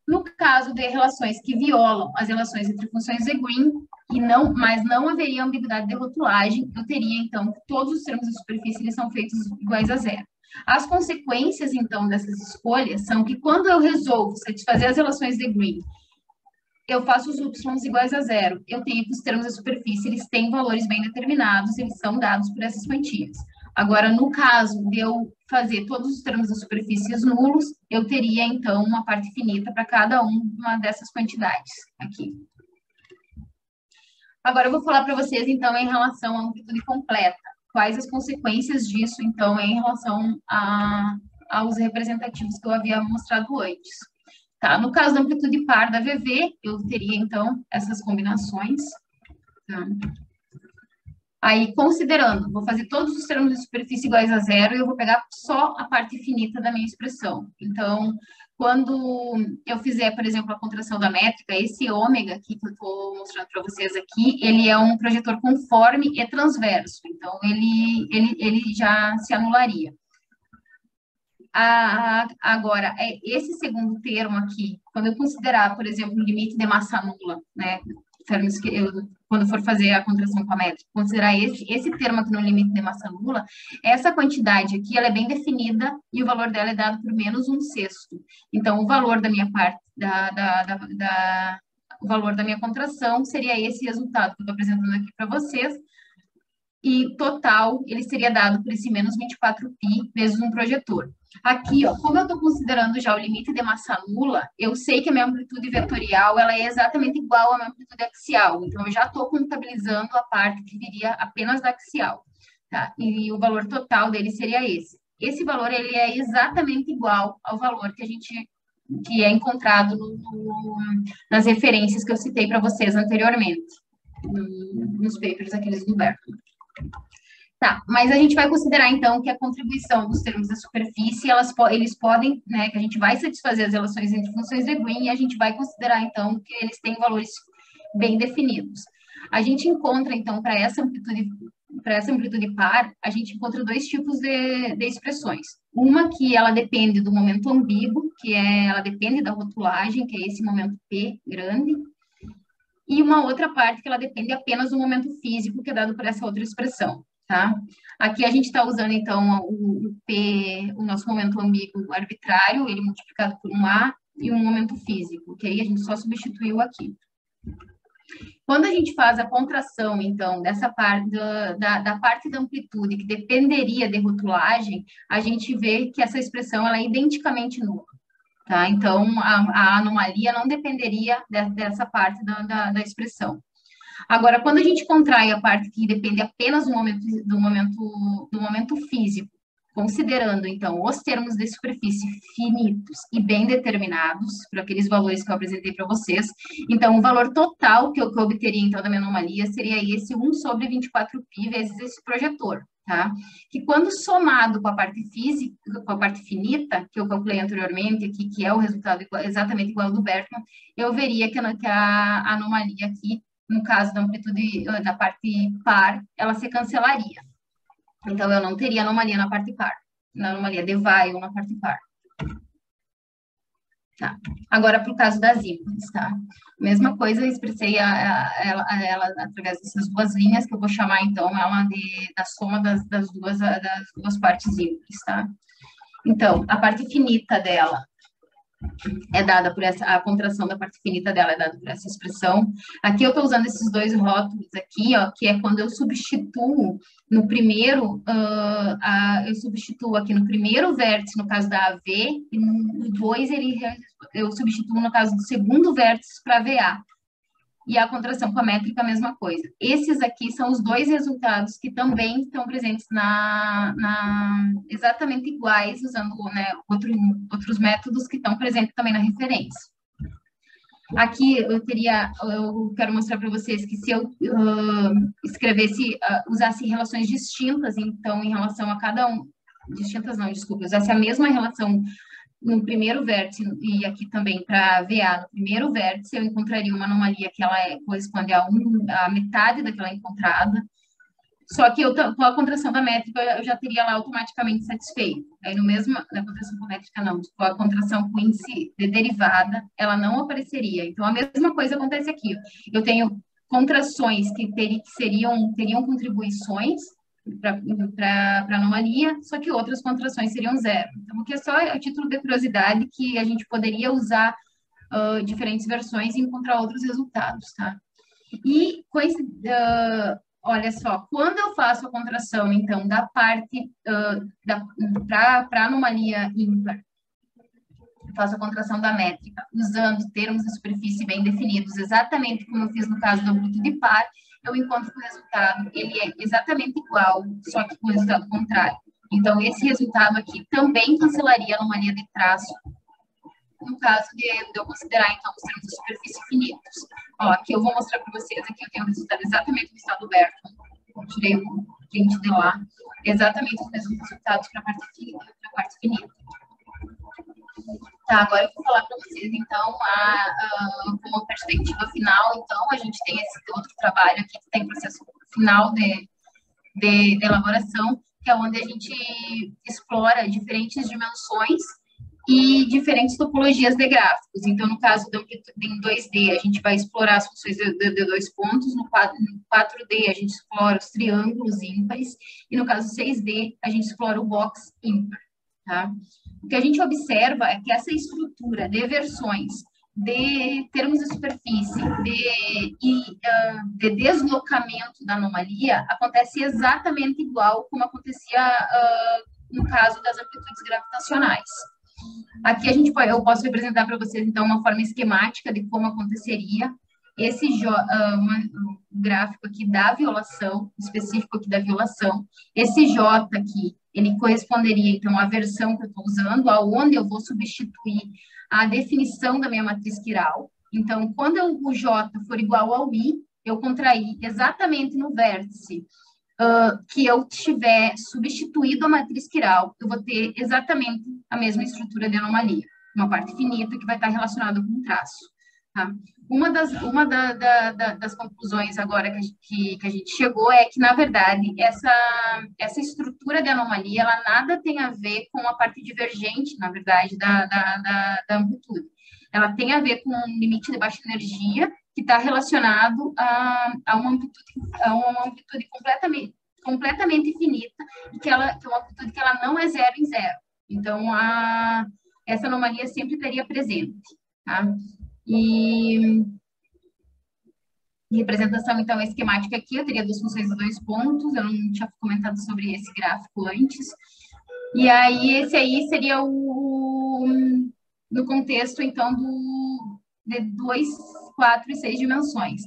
No caso de relações que violam as relações entre funções de Green, mas não haveria ambiguidade de rotulagem, eu teria, então, que todos os termos de superfície eles são feitos iguais a zero. As consequências, então, dessas escolhas são que quando eu resolvo satisfazer as relações de Green, eu faço os y iguais a zero, eu tenho que os termos da superfície, eles têm valores bem determinados, eles são dados por essas quantias. Agora, no caso de eu fazer todos os termos da superfície nulos, eu teria, então, uma parte finita para cada uma dessas quantidades aqui. Agora, eu vou falar para vocês, então, em relação à amplitude completa. Quais as consequências disso, então, em relação aos representativos que eu havia mostrado antes. Tá? No caso da amplitude par da VV, eu teria, então, essas combinações. Tá? Aí, considerando, vou fazer todos os termos de superfície iguais a zero e eu vou pegar só a parte finita da minha expressão. Então, quando eu fizer, por exemplo, a contração da métrica, esse ômega aqui que eu estou mostrando para vocês aqui, ele é um projetor conforme e transverso. Então, ele já se anularia. Agora, esse segundo termo aqui, quando eu considerar, por exemplo, o limite de massa nula, né, termos que quando for fazer a contração com a métrica, considerar esse termo aqui no limite de massa nula, essa quantidade aqui, ela é bem definida e o valor dela é dado por menos 1/6. Então, o valor da minha parte, o valor da minha contração seria esse resultado que eu estou apresentando aqui para vocês, e total, ele seria dado por esse menos 24π vezes um projetor. Aqui, ó, como eu estou considerando já o limite de massa nula, eu sei que a minha amplitude vetorial ela é exatamente igual à minha amplitude axial. Então, eu já estou contabilizando a parte que viria apenas da axial. Tá? E o valor total dele seria esse. Esse valor ele é exatamente igual ao valor que é encontrado nas referências que eu citei para vocês anteriormente, nos papers aqueles do Berkeley. Tá, mas a gente vai considerar, então, que a contribuição dos termos da superfície, eles podem, né, que a gente vai satisfazer as relações entre funções de Green e a gente vai considerar, então, que eles têm valores bem definidos. A gente encontra, então, para essa amplitude para essa amplitude par, a gente encontra dois tipos de expressões. Uma que ela depende do momento ambíguo, ela depende da rotulagem, que é esse momento P grande, e uma outra parte que ela depende apenas do momento físico, que é dado por essa outra expressão, tá? Aqui a gente está usando, então, o P, o nosso momento ambíguo arbitrário, ele multiplicado por um A, e um momento físico, que aí a gente só substituiu aqui. Quando a gente faz a contração, então, dessa parte da parte da amplitude, que dependeria de rotulagem, a gente vê que essa expressão ela é identicamente nula. Tá? Então, a anomalia não dependeria dessa parte da expressão. Agora, quando a gente contrai a parte que depende apenas do momento físico, considerando, então, os termos de superfície finitos e bem determinados, para aqueles valores que eu apresentei para vocês, então, o valor total que eu obteria, então, da minha anomalia seria esse 1 sobre 24π vezes esse projetor, tá? Que quando somado com a parte física, com a parte finita, que eu calculei anteriormente aqui, que é o resultado exatamente igual ao do Bergman, eu veria que a anomalia aqui, no caso da amplitude da parte par, ela se cancelaria. Então, eu não teria anomalia na parte par, na anomalia de Weyl na parte par. Tá. Agora, para o caso das ímpares, tá? Mesma coisa, eu expressei ela através dessas duas linhas, que eu vou chamar, então, ela da soma das duas partes ímpares, tá? Então, a parte finita dela é dada por a contração da parte finita dela é dada por essa expressão. Aqui eu estou usando esses dois rótulos aqui, ó, que é quando eu substituo no primeiro, eu substituo aqui no primeiro vértice, no caso da AV, e no 2 eu substituo no caso do segundo vértice para VA. E a contração com a métrica, a mesma coisa. Esses aqui são os dois resultados que também estão presentes exatamente iguais, usando, né, outros métodos que estão presentes também na referência. Aqui eu quero mostrar para vocês que se eu usasse relações distintas, então, em relação a cada um, distintas não, desculpa, usasse a mesma relação no primeiro vértice, e aqui também para VA, no primeiro vértice, eu encontraria uma anomalia que ela corresponde a metade daquela encontrada, só que com a contração da métrica, eu já teria lá automaticamente satisfeito. Aí, na contração com métrica, não, com a contração com índice de derivada, ela não apareceria. Então, a mesma coisa acontece aqui. Eu tenho contrações que teriam contribuições para anomalia, só que outras contrações seriam zero. Então, aqui é só a título de curiosidade que a gente poderia usar diferentes versões e encontrar outros resultados, tá? E, olha só, quando eu faço a contração, então, da parte para anomalia ímpar, faço a contração da métrica, usando termos de superfície bem definidos, exatamente como eu fiz no caso da amplitude par, eu encontro que o resultado ele é exatamente igual, só que com o resultado contrário. Então, esse resultado aqui também cancelaria a anomalia de traço, no caso de eu considerar, então, os termos de superfície finitos. Ó, aqui eu vou mostrar para vocês, aqui eu tenho o resultado exatamente do estado Bergman. Eu tirei o print de lá, exatamente os mesmos resultados para a parte finita. Tá, agora eu vou falar para vocês, então, como perspectiva final, então, a gente tem esse outro trabalho aqui, que tem processo final de elaboração, que é onde a gente explora diferentes dimensões e diferentes topologias de gráficos. Então, no caso da amplitude em 2D, a gente vai explorar as funções de dois pontos, no 4D a gente explora os triângulos ímpares, e no caso 6D a gente explora o box ímpar, tá? O que a gente observa é que essa estrutura de versões, de termos de superfície, de deslocamento da anomalia, acontece exatamente igual como acontecia no caso das amplitudes gravitacionais. Aqui eu posso representar para vocês, então, uma forma esquemática de como aconteceria esse um gráfico aqui da violação, específico aqui da violação. Esse J aqui, ele corresponderia, então, à versão que eu estou usando, aonde eu vou substituir a definição da minha matriz quiral. Então, quando o J for igual ao I, eu contraí exatamente no vértice que eu tiver substituído a matriz quiral, eu vou ter exatamente a mesma estrutura de anomalia, uma parte finita que vai estar relacionada com um traço. Tá? Das conclusões agora que a gente chegou é que, na verdade, essa estrutura de anomalia, ela nada tem a ver com a parte divergente, na verdade, da amplitude. Ela tem a ver com um limite de baixa energia que está relacionado a uma amplitude completamente finita e que é uma amplitude que ela não é zero em zero. Então, essa anomalia sempre estaria presente. Tá? E representação, então, esquemática aqui, eu teria duas funções de 2 pontos, eu não tinha comentado sobre esse gráfico antes. E aí, esse aí seria no contexto, então, de 2, 4 e 6 dimensões.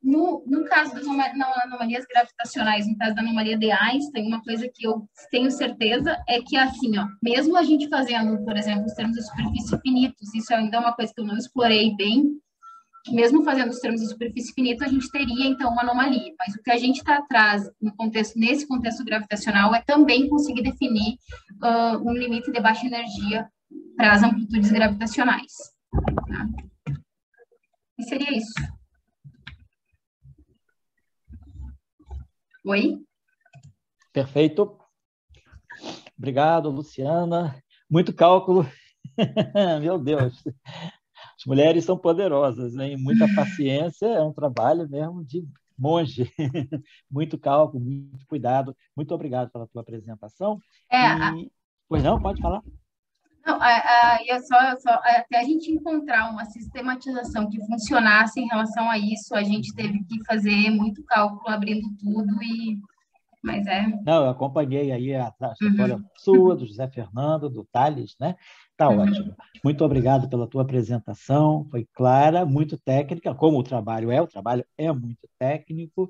No caso das anomalias gravitacionais, no caso da anomalia de Einstein, uma coisa que eu tenho certeza é que, assim, ó, mesmo a gente fazendo, por exemplo, os termos de superfície finitos, isso ainda é uma coisa que eu não explorei bem, mesmo fazendo os termos de superfície finita, a gente teria, então, uma anomalia. Mas o que a gente está atrás, nesse contexto gravitacional, é também conseguir definir um limite de baixa energia para as amplitudes gravitacionais. Tá? E seria isso. Oi? Perfeito. Obrigado, Luciana. Muito cálculo. Meu Deus. As mulheres são poderosas, né? Muita paciência, é um trabalho mesmo de monge. Muito cálculo, muito cuidado. Muito obrigado pela tua apresentação. Pois não, pode falar. Não, até a gente encontrar uma sistematização que funcionasse em relação a isso, a gente teve que fazer muito cálculo, abrindo tudo, mas Não, eu acompanhei aí a trajetória sua, do José Fernando, do Thales, né? Tá ótimo. Muito obrigado pela tua apresentação, foi clara, muito técnica, como o trabalho é muito técnico,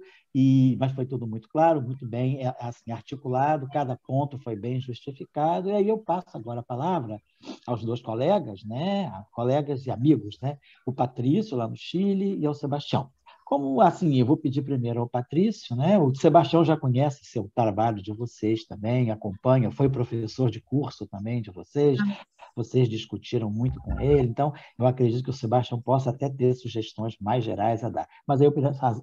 mas foi tudo muito claro, muito bem assim, articulado, cada ponto foi bem justificado, e aí eu passo agora a palavra aos 2 colegas, né? Colegas e amigos, né? O Patrício, lá no Chile, e ao Sebastião. Como assim, eu vou pedir primeiro ao Patrício, né? O Sebastião já conhece seu trabalho de vocês também, acompanha, foi professor de curso também de vocês discutiram muito com ele, então eu acredito que o Sebastião possa até ter sugestões mais gerais a dar. Mas aí eu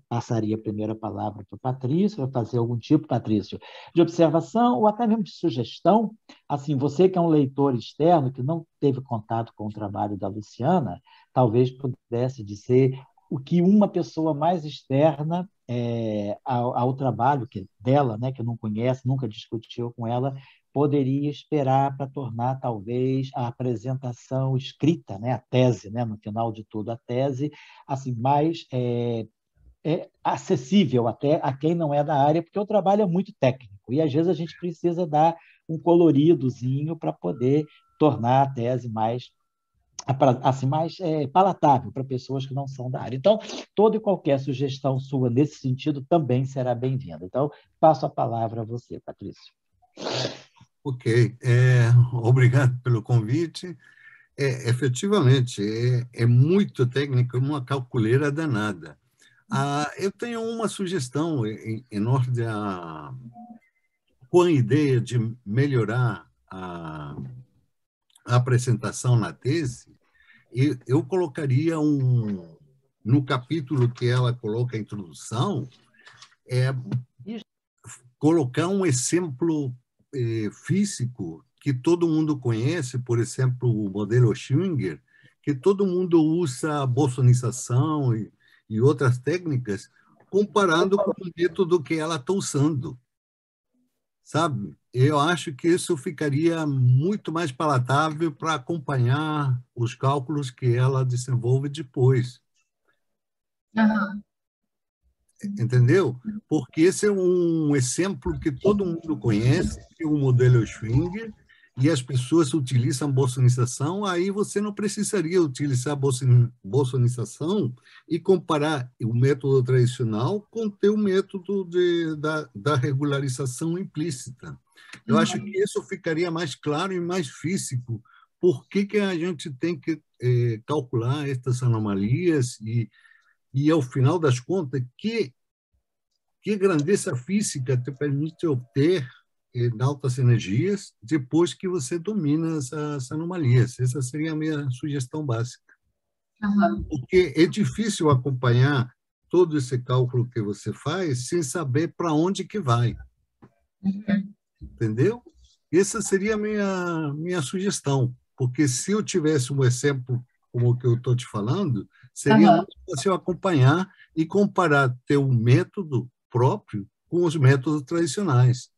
passaria primeiro a palavra para o Patrício, para fazer algum tipo, Patrício, de observação ou até mesmo de sugestão. Assim, você que é um leitor externo, que não teve contato com o trabalho da Luciana, talvez pudesse dizer o que uma pessoa mais externa ao trabalho dela, né, que não conhece, nunca discutiu com ela, poderia esperar para tornar, talvez, a apresentação escrita, né, a tese, né, no final de tudo, a tese assim, mais acessível até a quem não é da área, porque o trabalho é muito técnico, e às vezes a gente precisa dar um coloridozinho para poder tornar a tese mais assim, mais palatável para pessoas que não são da área. Então, toda e qualquer sugestão sua nesse sentido também será bem-vinda. Então, passo a palavra a você, Patrício. Ok. Obrigado pelo convite. Efetivamente, é muito técnico, uma calculeira danada. Eu tenho uma sugestão em ordem com a ideia de melhorar a apresentação na tese. Eu colocaria no capítulo que ela coloca a introdução, colocar um exemplo físico que todo mundo conhece, por exemplo, o modelo Schwinger, que todo mundo usa bosonização e outras técnicas, comparando com o método que ela está usando. Sabe? Eu acho que isso ficaria muito mais palatável para acompanhar os cálculos que ela desenvolve depois. Entendeu? Porque esse é um exemplo que todo mundo conhece, que é o modelo Schwinger, e as pessoas utilizam bosonização, aí você não precisaria utilizar bosonização e comparar o método tradicional com o método da regularização implícita. Eu acho que isso ficaria mais claro e mais físico. Por que a gente tem que calcular estas anomalias e, ao final das contas, que grandeza física te permite obter altas energias depois que você domina essas anomalias. Essa seria a minha sugestão básica. Porque é difícil acompanhar todo esse cálculo que você faz sem saber para onde que vai. Entendeu? Essa seria a minha sugestão, porque se eu tivesse um exemplo como o que eu estou te falando, seria mais fácil acompanhar e comparar teu método próprio com os métodos tradicionais.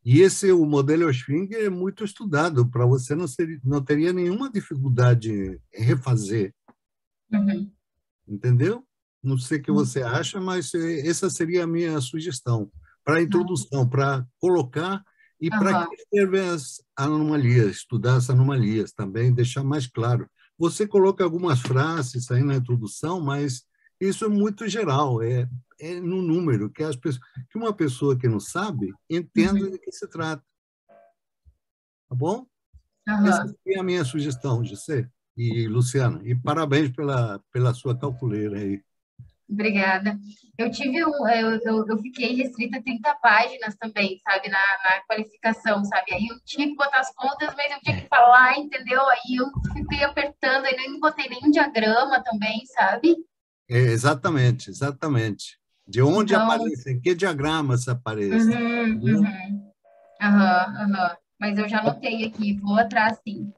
E o modelo Schwing é muito estudado, para você não teria nenhuma dificuldade em refazer. Entendeu? Não sei o que você acha, mas essa seria a minha sugestão para a introdução, para colocar e para quem escrever as anomalias, estudar as anomalias também, deixar mais claro. Você coloca algumas frases aí na introdução, mas isso é muito geral, é no número, que uma pessoa que não sabe entenda de que se trata. Tá bom? Essa é a minha sugestão, José e Luciana. E parabéns pela sua calculeira aí. Obrigada. Eu fiquei restrita a 30 páginas também, sabe, na qualificação, sabe? Aí eu tinha que botar as contas, mas eu tinha que falar, entendeu? Aí eu fiquei apertando, aí não botei nenhum diagrama também, sabe? Exatamente. De onde Então, aparece, que diagramas aparecem. Mas eu já anotei aqui, vou atrás, sim.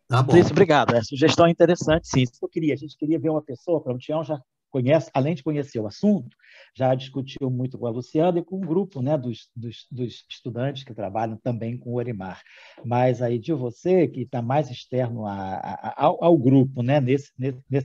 Tá bom. Patrícia, obrigado. A sugestão é interessante, sim. Isso que eu queria. A gente queria ver uma pessoa, para o Tião já conhece, além de conhecer o assunto, já discutiu muito com a Luciana e com o grupo, né, dos estudantes que trabalham também com o Orimar. Mas aí de você, que está mais externo ao grupo, né,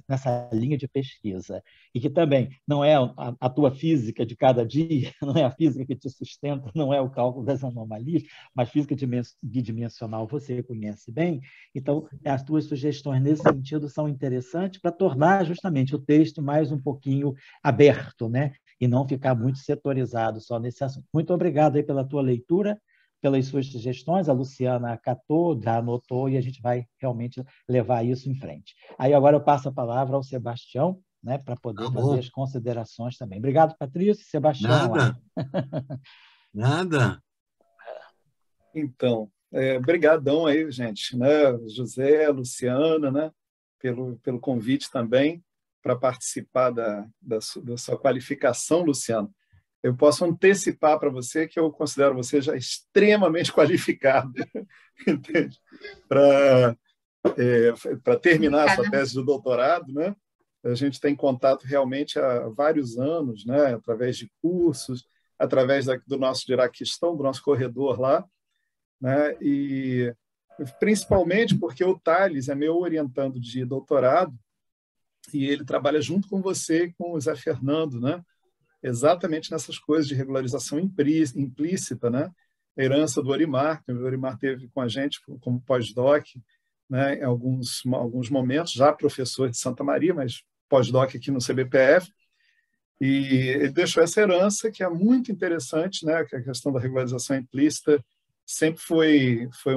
nessa linha de pesquisa, e que também não é a tua física de cada dia, não é a física que te sustenta, não é o cálculo das anomalias, mas física bidimensional você conhece bem, então as tuas sugestões nesse sentido são interessantes para tornar justamente o texto mais um pouquinho aberto, né? E não ficar muito setorizado só nesse assunto. Muito obrigado aí pela tua leitura, pelas suas sugestões. A Luciana acatou, já anotou, e a gente vai realmente levar isso em frente. Aí agora eu passo a palavra ao Sebastião, né, para poder fazer as considerações também. Obrigado, Patrícia. Sebastião. Nada. Então, brigadão aí, gente, né? José, Luciana, né? Pelo convite também para participar da sua qualificação, Luciano. Eu posso antecipar para você que eu considero você já extremamente qualificado, entende? Para terminar a sua tese de doutorado, né? A gente tem contato realmente há vários anos, né? Através de cursos, através do nosso Diraquistão, do nosso corredor lá, né? E principalmente porque o Thales é meu orientando de doutorado e ele trabalha junto com você e com o Zé Fernando, né? Exatamente nessas coisas de regularização implícita, né? A herança do Orimar, que o Orimar teve com a gente como pós-doc, né? Em alguns momentos, já professor de Santa Maria, mas pós-doc aqui no CBPF, e ele deixou essa herança que é muito interessante, né? Que a questão da regularização implícita sempre foi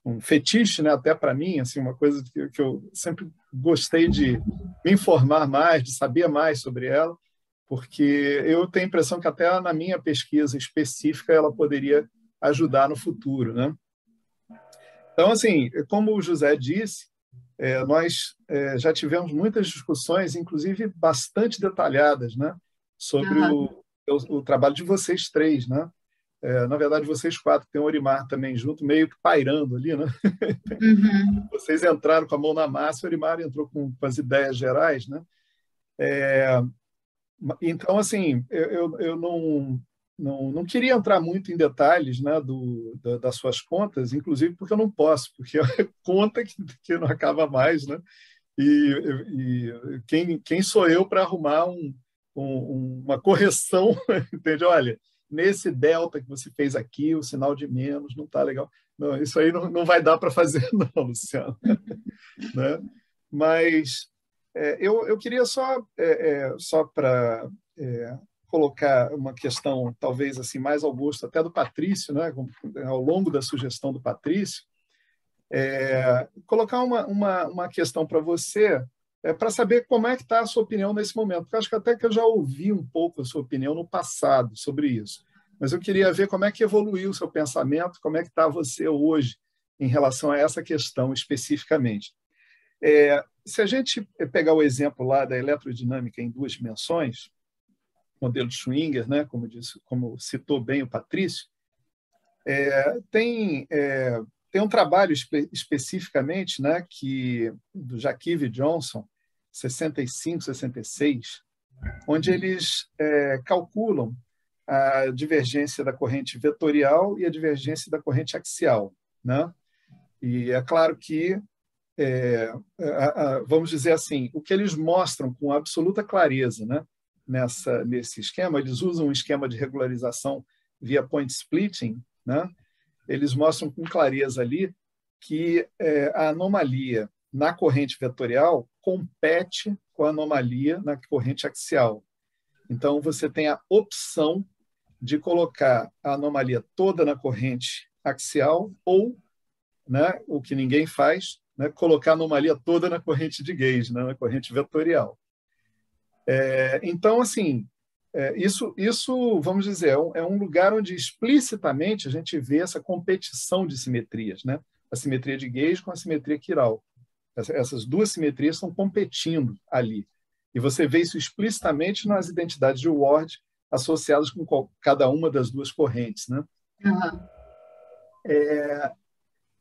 um fetiche, né, até para mim, assim, uma coisa que eu sempre gostei de me informar mais, de saber mais sobre ela, porque eu tenho a impressão que até na minha pesquisa específica ela poderia ajudar no futuro, né? Então, assim, como o José disse, nós já tivemos muitas discussões, inclusive bastante detalhadas, né, sobre o trabalho de vocês três, né? Na verdade, vocês quatro, tem o Orimar também junto, meio que pairando ali, né? Vocês entraram com a mão na massa, o Orimar entrou com as ideias gerais, né? Então, assim, eu não queria entrar muito em detalhes, né, das suas contas, inclusive porque eu não posso, porque é conta que não acaba mais, né? E quem sou eu para arrumar uma correção, entende? Olha, nesse delta que você fez aqui, o sinal de menos não está legal. Não, isso aí não vai dar para fazer, não, Luciano. Né? Mas eu queria só para colocar uma questão, talvez assim mais ao gosto até do Patrício, né? Ao longo da sugestão do Patrício, colocar uma questão para você, para saber como é que está a sua opinião nesse momento. Porque acho que até que eu já ouvi um pouco a sua opinião no passado sobre isso. Mas eu queria ver como é que evoluiu o seu pensamento, como é que está você hoje em relação a essa questão especificamente. se a gente pegar o exemplo lá da eletrodinâmica em 2 dimensões, modelo Schwinger, né, como citou bem o Patrício, tem um trabalho especificamente, né, do Jaquiv e Johnson, 65, 66, onde eles calculam a divergência da corrente vetorial e a divergência da corrente axial, né? E é claro que, vamos dizer assim, o que eles mostram com absoluta clareza, né, nesse esquema, eles usam um esquema de regularização via point splitting, né? Eles mostram com clareza ali que a anomalia na corrente vetorial compete com a anomalia na corrente axial. Então, você tem a opção de colocar a anomalia toda na corrente axial ou, né, o que ninguém faz, né, colocar a anomalia toda na corrente de gauge, né, na corrente vetorial. Então, assim, isso, vamos dizer, é um lugar onde explicitamente a gente vê essa competição de simetrias, né? A simetria de gauge com a simetria quiral. Essas 2 simetrias estão competindo ali. E você vê isso explicitamente nas identidades de Ward associadas com cada uma das 2 correntes, né? Uhum.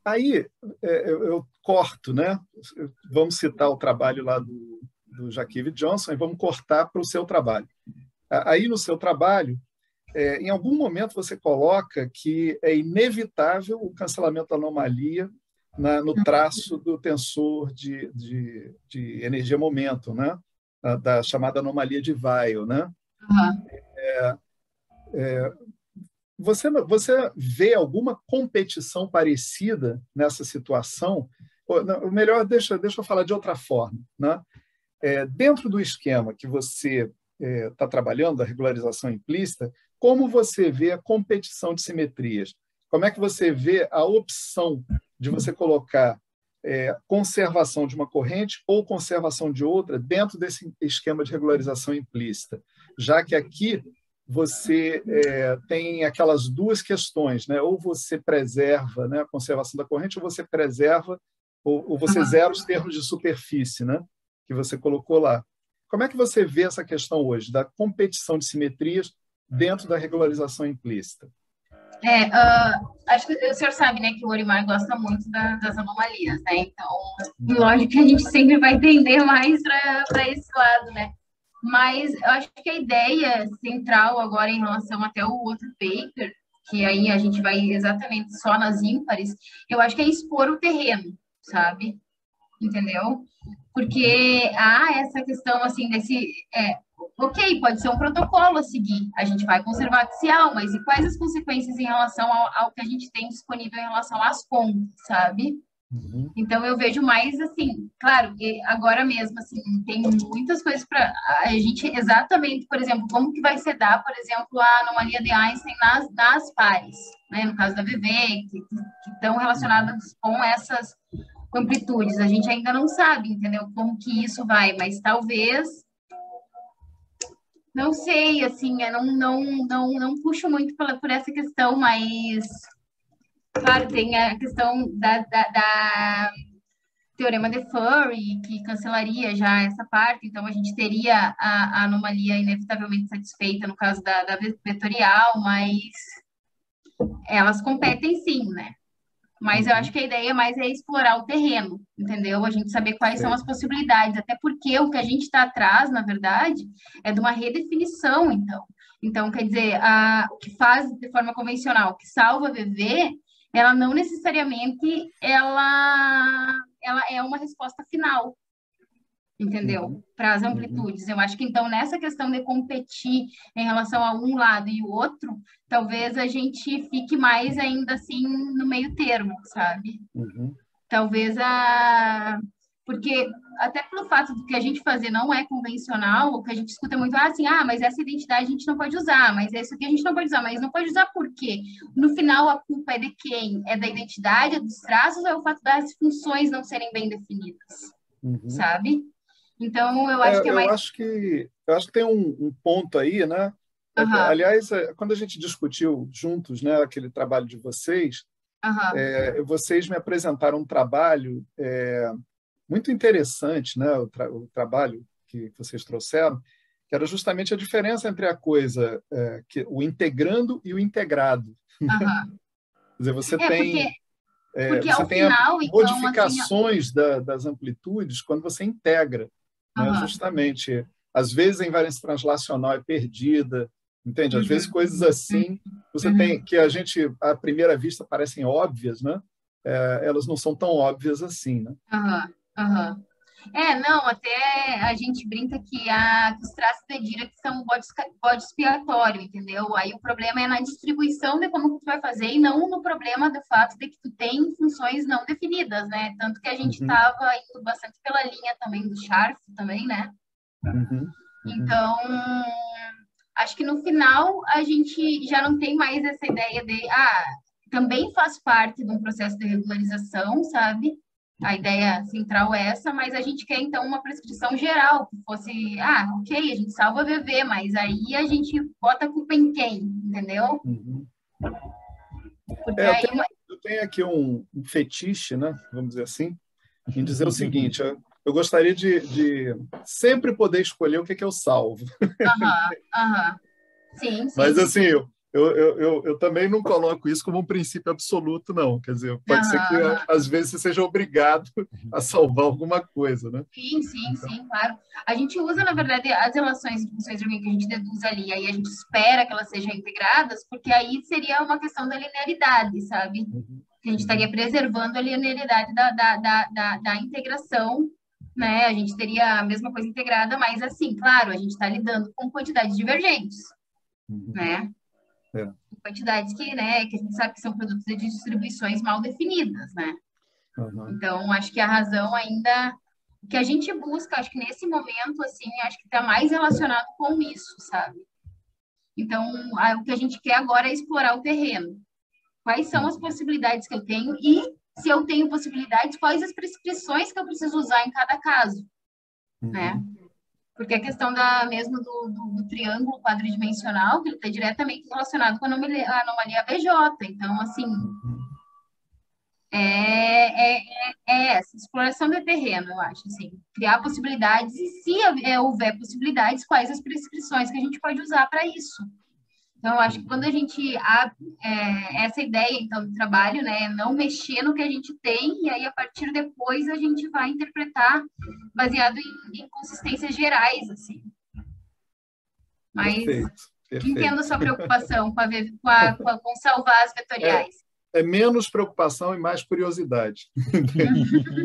Aí eu corto, né? Vamos citar o trabalho lá do Jaquiv Johnson e vamos cortar para o seu trabalho. Aí, no seu trabalho, em algum momento você coloca que é inevitável o cancelamento da anomalia no traço do tensor de energia-momento, né? Da chamada anomalia de Weyl, né? Uhum. Você vê alguma competição parecida nessa situação? Ou melhor, deixa eu falar de outra forma, né? Dentro do esquema que você está trabalhando, da regularização implícita, como você vê a competição de simetrias? Como é que você vê a opção de você colocar conservação de uma corrente ou conservação de outra dentro desse esquema de regularização implícita? Já que aqui você tem aquelas 2 questões, né? Ou você preserva, né, a conservação da corrente, ou você preserva, ou você zera os termos de superfície, né, que você colocou lá. Como é que você vê essa questão hoje, da competição de simetrias dentro da regularização implícita? Acho que o senhor sabe, né, que o Orimar gosta muito das anomalias, né? Então, lógico que a gente sempre vai tender mais para esse lado, né? Mas eu acho que a ideia central agora em relação até o outro paper, que aí a gente vai exatamente só nas ímpares, eu acho que é expor o terreno, sabe? Entendeu? Porque há essa questão, assim, ok, pode ser um protocolo a seguir, a gente vai conservar axial, mas e quais as consequências em relação ao que a gente tem disponível em relação às contas, sabe? Uhum. Então, eu vejo mais, assim, claro, que agora mesmo, assim, tem muitas coisas para a gente, exatamente, por exemplo, como que vai se dar, por exemplo, a anomalia de Einstein nas pares, né? No caso da VV, que estão relacionadas com essas amplitudes, a gente ainda não sabe, entendeu? Como que isso vai, mas talvez, não sei, assim, eu não puxo muito por essa questão, mas, claro, tem a questão da teorema de Furry, que cancelaria já essa parte, então a gente teria a anomalia inevitavelmente satisfeita no caso da vetorial, mas elas competem sim, né? Mas eu acho que a ideia mais é explorar o terreno, entendeu? A gente saber quais são as possibilidades, até porque o que a gente está atrás, na verdade, é de uma redefinição, então. Então, quer dizer, o que faz de forma convencional, que salva a VV, ela não necessariamente ela é uma resposta final, entendeu? Para as amplitudes. Eu acho que, então, nessa questão de competir em relação a um lado e o outro, talvez a gente fique mais ainda assim no meio termo, sabe? Talvez porque até pelo fato de que a gente fazer não é convencional, o que a gente escuta muito, mas essa identidade a gente não pode usar, mas isso aqui a gente não pode usar, mas não pode usar por quê? No final, a culpa é de quem? É da identidade, é dos traços, ou é o fato das funções não serem bem definidas, sabe? Então, eu acho que é mais... Eu acho que tem um ponto aí, né? Aliás, quando a gente discutiu juntos, né, aquele trabalho de vocês, vocês me apresentaram um trabalho muito interessante, né, o trabalho que vocês trouxeram, que era justamente a diferença entre a coisa, o integrando e o integrado. Uhum. Quer dizer, você tem... Porque você ao tem final, modificações das amplitudes quando você integra, né? Justamente. Às vezes a invariância translacional é perdida, entende? Às vezes coisas assim, você tem que a gente, à primeira vista, parecem óbvias, né? Elas não são tão óbvias assim, né? Não, até a gente brinca que os traços de Dirac são o bode expiatório, entendeu? Aí o problema é na distribuição de como tu vai fazer e não no problema do fato de que tu tem funções não definidas, né? Tanto que a gente estava indo bastante pela linha também do Scharf também, né? Então, acho que no final a gente já não tem mais essa ideia de, também faz parte de um processo de regularização, sabe? A ideia central é essa, mas a gente quer, então, uma prescrição geral, que fosse, ok, a gente salva VV, mas aí a gente bota a culpa em quem, entendeu? Eu tenho aqui um fetiche, né, vamos dizer assim, em dizer o seguinte, eu gostaria de sempre poder escolher o que eu salvo. Sim. Mas, assim, eu também não coloco isso como um princípio absoluto, não. Quer dizer, pode ser que, às vezes, você seja obrigado a salvar alguma coisa, né? Sim, claro. A gente usa, na verdade, as relações de funções que a gente deduz ali, aí a gente espera que elas sejam integradas, porque aí seria uma questão da linearidade, sabe? A gente estaria preservando a linearidade da integração, né? A gente teria a mesma coisa integrada, mas, assim, claro, a gente está lidando com quantidades divergentes, né? Quantidades que a gente sabe que são produtos de distribuições mal definidas, né? Então, acho que a razão ainda que a gente busca, acho que nesse momento, assim, acho que está mais relacionado com isso, sabe? Então, o que a gente quer agora é explorar o terreno. Quais são as possibilidades que eu tenho e, se eu tenho possibilidades, quais as prescrições que eu preciso usar em cada caso, né? Porque a questão mesmo do triângulo quadridimensional, que ele está diretamente relacionado com a anomalia BJ. Então, assim, essa exploração de terreno, eu acho, assim, criar possibilidades e, se houver possibilidades, quais as prescrições que a gente pode usar para isso. Então, eu acho que quando a gente abre essa ideia, então, do trabalho, né, não mexer no que a gente tem, e aí, a partir depois, a gente vai interpretar baseado em consistências gerais, assim. Mas Perfeito. Entendo a sua preocupação com salvar as vetoriais. É menos preocupação e mais curiosidade.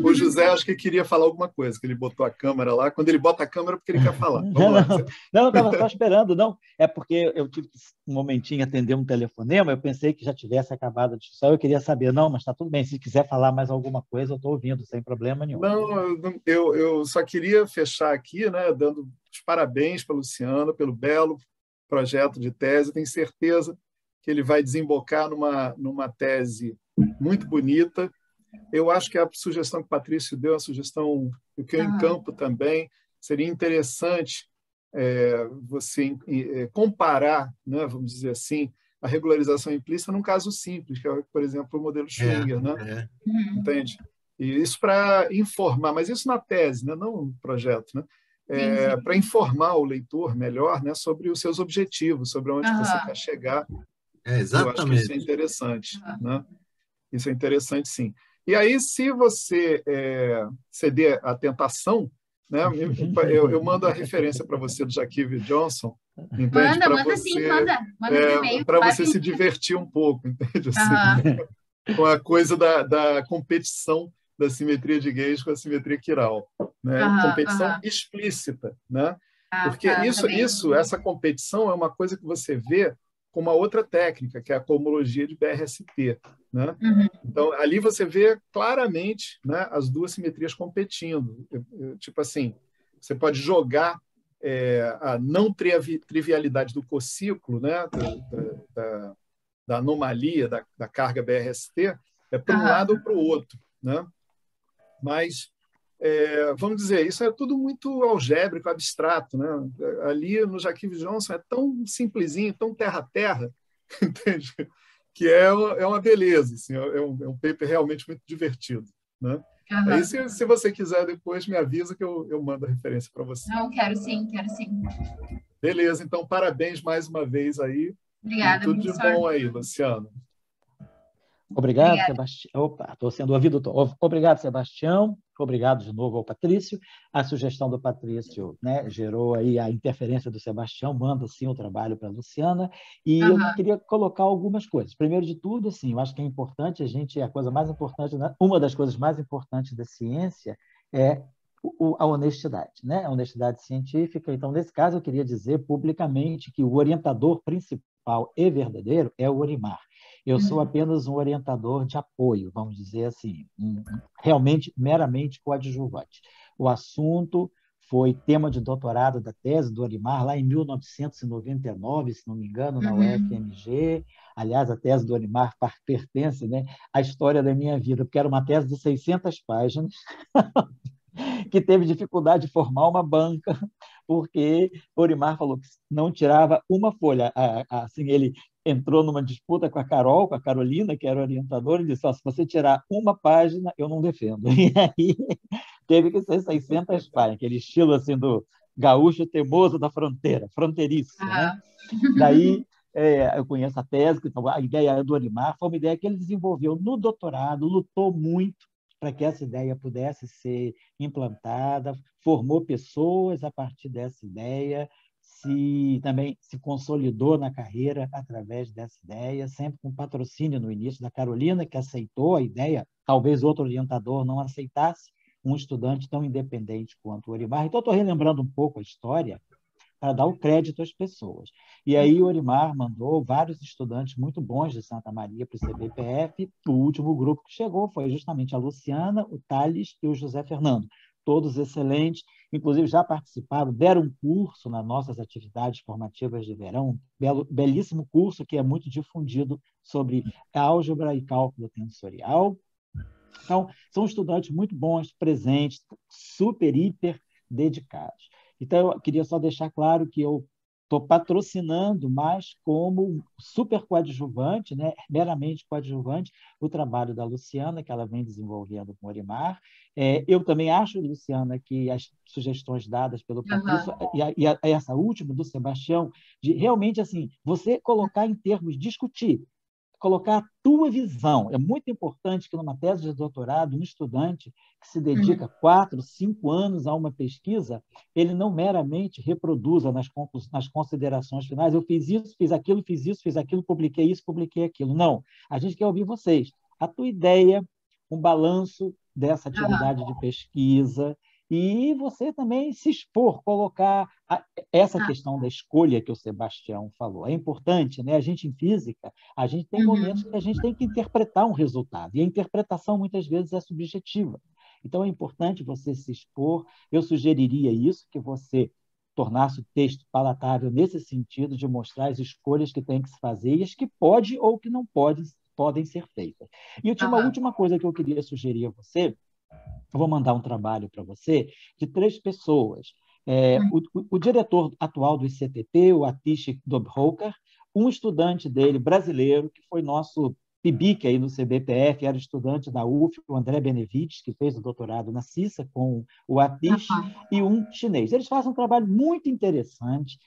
O José, acho que queria falar alguma coisa, que ele botou a câmera lá. Quando ele bota a câmera, é porque ele quer falar. Não, eu estava só esperando, não. É porque eu tive que, um momentinho, atender um telefonema, eu pensei que já tivesse acabado a discussão, eu queria saber, não, mas está tudo bem, se quiser falar mais alguma coisa, eu estou ouvindo, sem problema nenhum. Não, eu só queria fechar aqui, né, dando os parabéns para o Luciano, pelo belo projeto de tese. Tenho certeza que ele vai desembocar numa tese muito bonita. Eu acho que a sugestão que o Patrício deu, a sugestão que eu encampo também, seria interessante você comparar, né, vamos dizer assim, a regularização implícita num caso simples, que é, por exemplo, o modelo Schwinger, né? Entende? E isso para informar, mas isso na tese, né, não no projeto, né? Para informar o leitor melhor, né, sobre os seus objetivos, sobre onde você quer chegar. Exatamente. Eu acho que isso é interessante, né? Isso é interessante, sim. E aí, se você ceder à tentação, né, eu mando a referência para você do Jacques Johnson, entende? Manda sim, manda e-mail. Para você se divertir um pouco, entende? Assim, com a coisa da competição da simetria de Gauge com a simetria quiral, né? Competição explícita, né? Porque essa competição é uma coisa que você vê com uma outra técnica, que é a cohomologia de BRST, né? Então, ali você vê claramente, né, as duas simetrias competindo. Tipo assim, você pode jogar a não trivialidade do cociclo, né, da anomalia da carga BRST, para um lado ou para o outro, né? Mas, vamos dizer, isso é tudo muito algébrico, abstrato, né? Ali no Jacques Johnson é tão simplesinho, tão terra-terra, entende? Que é uma beleza, assim, é um paper realmente muito divertido, né? Aí, se você quiser, depois me avisa que eu mando a referência para você. Não, quero sim, quero sim. Beleza, então parabéns mais uma vez aí. Obrigada, E tudo de professor. bom aí, Luciano. Obrigado, Sebastião. Opa, estou sendo ouvido. Obrigado, Sebastião. Obrigado de novo ao Patrício. A sugestão do Patrício, né, gerou aí a interferência do Sebastião, manda sim o trabalho para a Luciana. E eu queria colocar algumas coisas. Primeiro de tudo, assim, eu acho que é importante a coisa mais importante, uma das coisas mais importantes da ciência é a honestidade, né? A honestidade científica. Então, nesse caso, eu queria dizer publicamente que o orientador principal e verdadeiro é o Orimar. Eu sou apenas um orientador de apoio, vamos dizer assim, realmente meramente coadjuvante. O assunto foi tema de doutorado da tese do Orimar lá em 1999, se não me engano, na UFMG. Aliás, a tese do Orimar pertence, né, à história da minha vida, porque era uma tese de 600 páginas que teve dificuldade de formar uma banca, porque Orimar falou que não tirava uma folha. Assim, ele entrou numa disputa com a Carolina, que era orientadora, e disse: se você tirar uma página, eu não defendo. E aí teve que ser 600 páginas, aquele estilo assim do gaúcho teimoso da fronteira, fronteiriço. Né? Daí eu conheço a tese, então, a ideia do Orimar foi uma ideia que ele desenvolveu no doutorado, lutou muito para que essa ideia pudesse ser implantada, formou pessoas a partir dessa ideia, também se consolidou na carreira através dessa ideia, sempre com patrocínio no início da Carolina, que aceitou a ideia, talvez outro orientador não aceitasse, um estudante tão independente quanto o Orimar. Então, estou relembrando um pouco a história para dar o crédito às pessoas. E aí o Orimar mandou vários estudantes muito bons de Santa Maria para o CBPF. O último grupo que chegou foi justamente a Luciana, o Thales e o José Fernando. Todos excelentes, inclusive já participaram, deram um curso nas nossas atividades formativas de verão, belíssimo curso que é muito difundido sobre álgebra e cálculo tensorial. Então, são estudantes muito bons, presentes, super, hiper dedicados. Então, eu queria só deixar claro que eu estou patrocinando mais como super coadjuvante, né, meramente coadjuvante, o trabalho da Luciana, que ela vem desenvolvendo com o Orimar. Eu também acho, Luciana, que as sugestões dadas pelo Patrício, e essa última do Sebastião, de realmente assim, você colocar em termos, discutir, colocar a tua visão. É muito importante que, numa tese de doutorado, um estudante que se dedica 4, 5 anos a uma pesquisa, ele não meramente reproduza nas considerações finais: eu fiz isso, fiz aquilo, fiz isso, fiz aquilo, publiquei isso, publiquei aquilo. Não. A gente quer ouvir vocês. A tua ideia, um balanço dessa atividade de pesquisa, e você também se expor, colocar essa questão da escolha que o Sebastião falou. É importante, né? A gente, em física, a gente tem momentos que a gente tem que interpretar um resultado, e a interpretação, muitas vezes, é subjetiva. Então, é importante você se expor. Eu sugeriria isso, que você tornasse o texto palatável nesse sentido, de mostrar as escolhas que tem que se fazer e as que pode ou que não podem ser feitas. E eu tinha uma última coisa que eu queria sugerir a você. Eu vou mandar um trabalho para você de 3 pessoas. O diretor atual do ICTP, o Atish Dobhoker, um estudante dele, brasileiro, que foi nosso PIBIC aí no CBPF, era estudante da UF, o André Benevides, que fez o doutorado na CISA com o Atish, e um chinês. Eles fazem um trabalho muito interessante,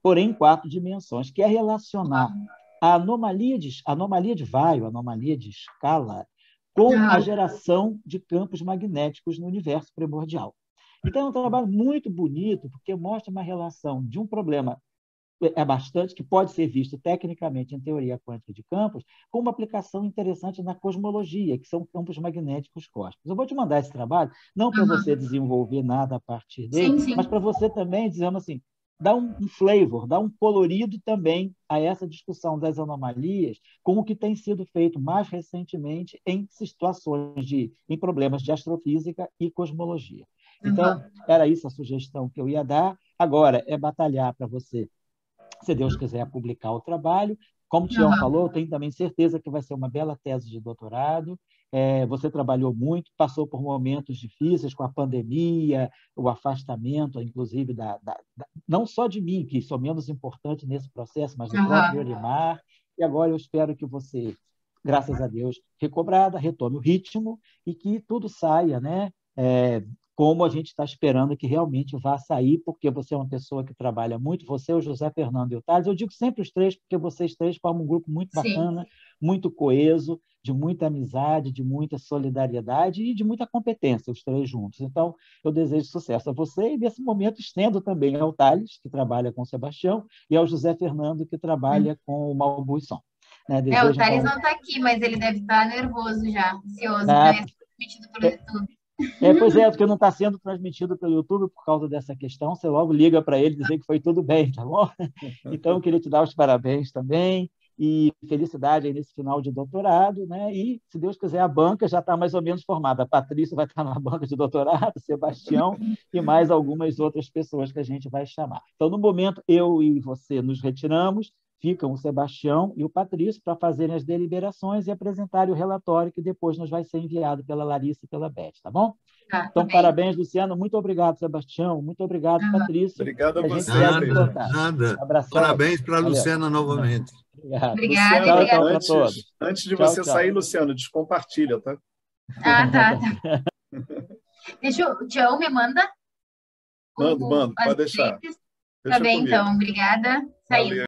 porém em 4 dimensões, que é relacionar a anomalia de Weyl, a anomalia de escala, com a geração de campos magnéticos no universo primordial. Então, é um trabalho muito bonito, porque mostra uma relação de um problema que pode ser visto tecnicamente em teoria quântica de campos, com uma aplicação interessante na cosmologia, que são campos magnéticos cósmicos. Eu vou te mandar esse trabalho, não para você desenvolver nada a partir dele, mas para você também, dizendo assim, dá um flavor, dá um colorido também a essa discussão das anomalias, com o que tem sido feito mais recentemente em situações em problemas de astrofísica e cosmologia. Então, era isso a sugestão que eu ia dar. Agora, é batalhar para você, se Deus quiser, publicar o trabalho. Como o Tião falou, tenho também certeza que vai ser uma bela tese de doutorado. Você trabalhou muito, passou por momentos difíceis com a pandemia, o afastamento, inclusive, não só de mim, que sou menos importante nesse processo, mas do próprio Orimar. E agora eu espero que você graças a Deus, recobrada, retome o ritmo e que tudo saia, né? Como a gente está esperando que realmente vá sair, porque você é uma pessoa que trabalha muito, você, o José Fernando e o Thales. Eu digo sempre os três, porque vocês três formam um grupo muito bacana, muito coeso, de muita amizade, de muita solidariedade e de muita competência, os três juntos. Então, eu desejo sucesso a você e, nesse momento, estendo também ao Thales, que trabalha com o Sebastião, e ao José Fernando, que trabalha com o Malbuisson. Né? O Thales não está aqui, mas ele deve estar nervoso já, ansioso, para ser transmitido pelo YouTube. Pois é, porque não está sendo transmitido pelo YouTube por causa dessa questão. Você logo liga para ele dizer que foi tudo bem, tá bom? Então, eu queria te dar os parabéns também e felicidade aí nesse final de doutorado, né? E, se Deus quiser, a banca já está mais ou menos formada. A Patrícia vai estar na banca de doutorado, o Sebastião e mais algumas outras pessoas que a gente vai chamar. Então, no momento, eu e você nos retiramos, ficam o Sebastião e o Patrício para fazerem as deliberações e apresentarem o relatório que depois nos vai ser enviado pela Larissa e pela Beth, tá bom? Então, parabéns, Luciano. Muito obrigado, Sebastião. Muito obrigado, Patrício. Obrigado a você. Nada. Parabéns para a Luciana novamente. Obrigado. Obrigada. Tchau, antes de você sair, Luciano, descompartilha, tá? Tá. Deixa o Tião me manda. Mando, pode deixar. Tá bem, então. Obrigada. Saiu.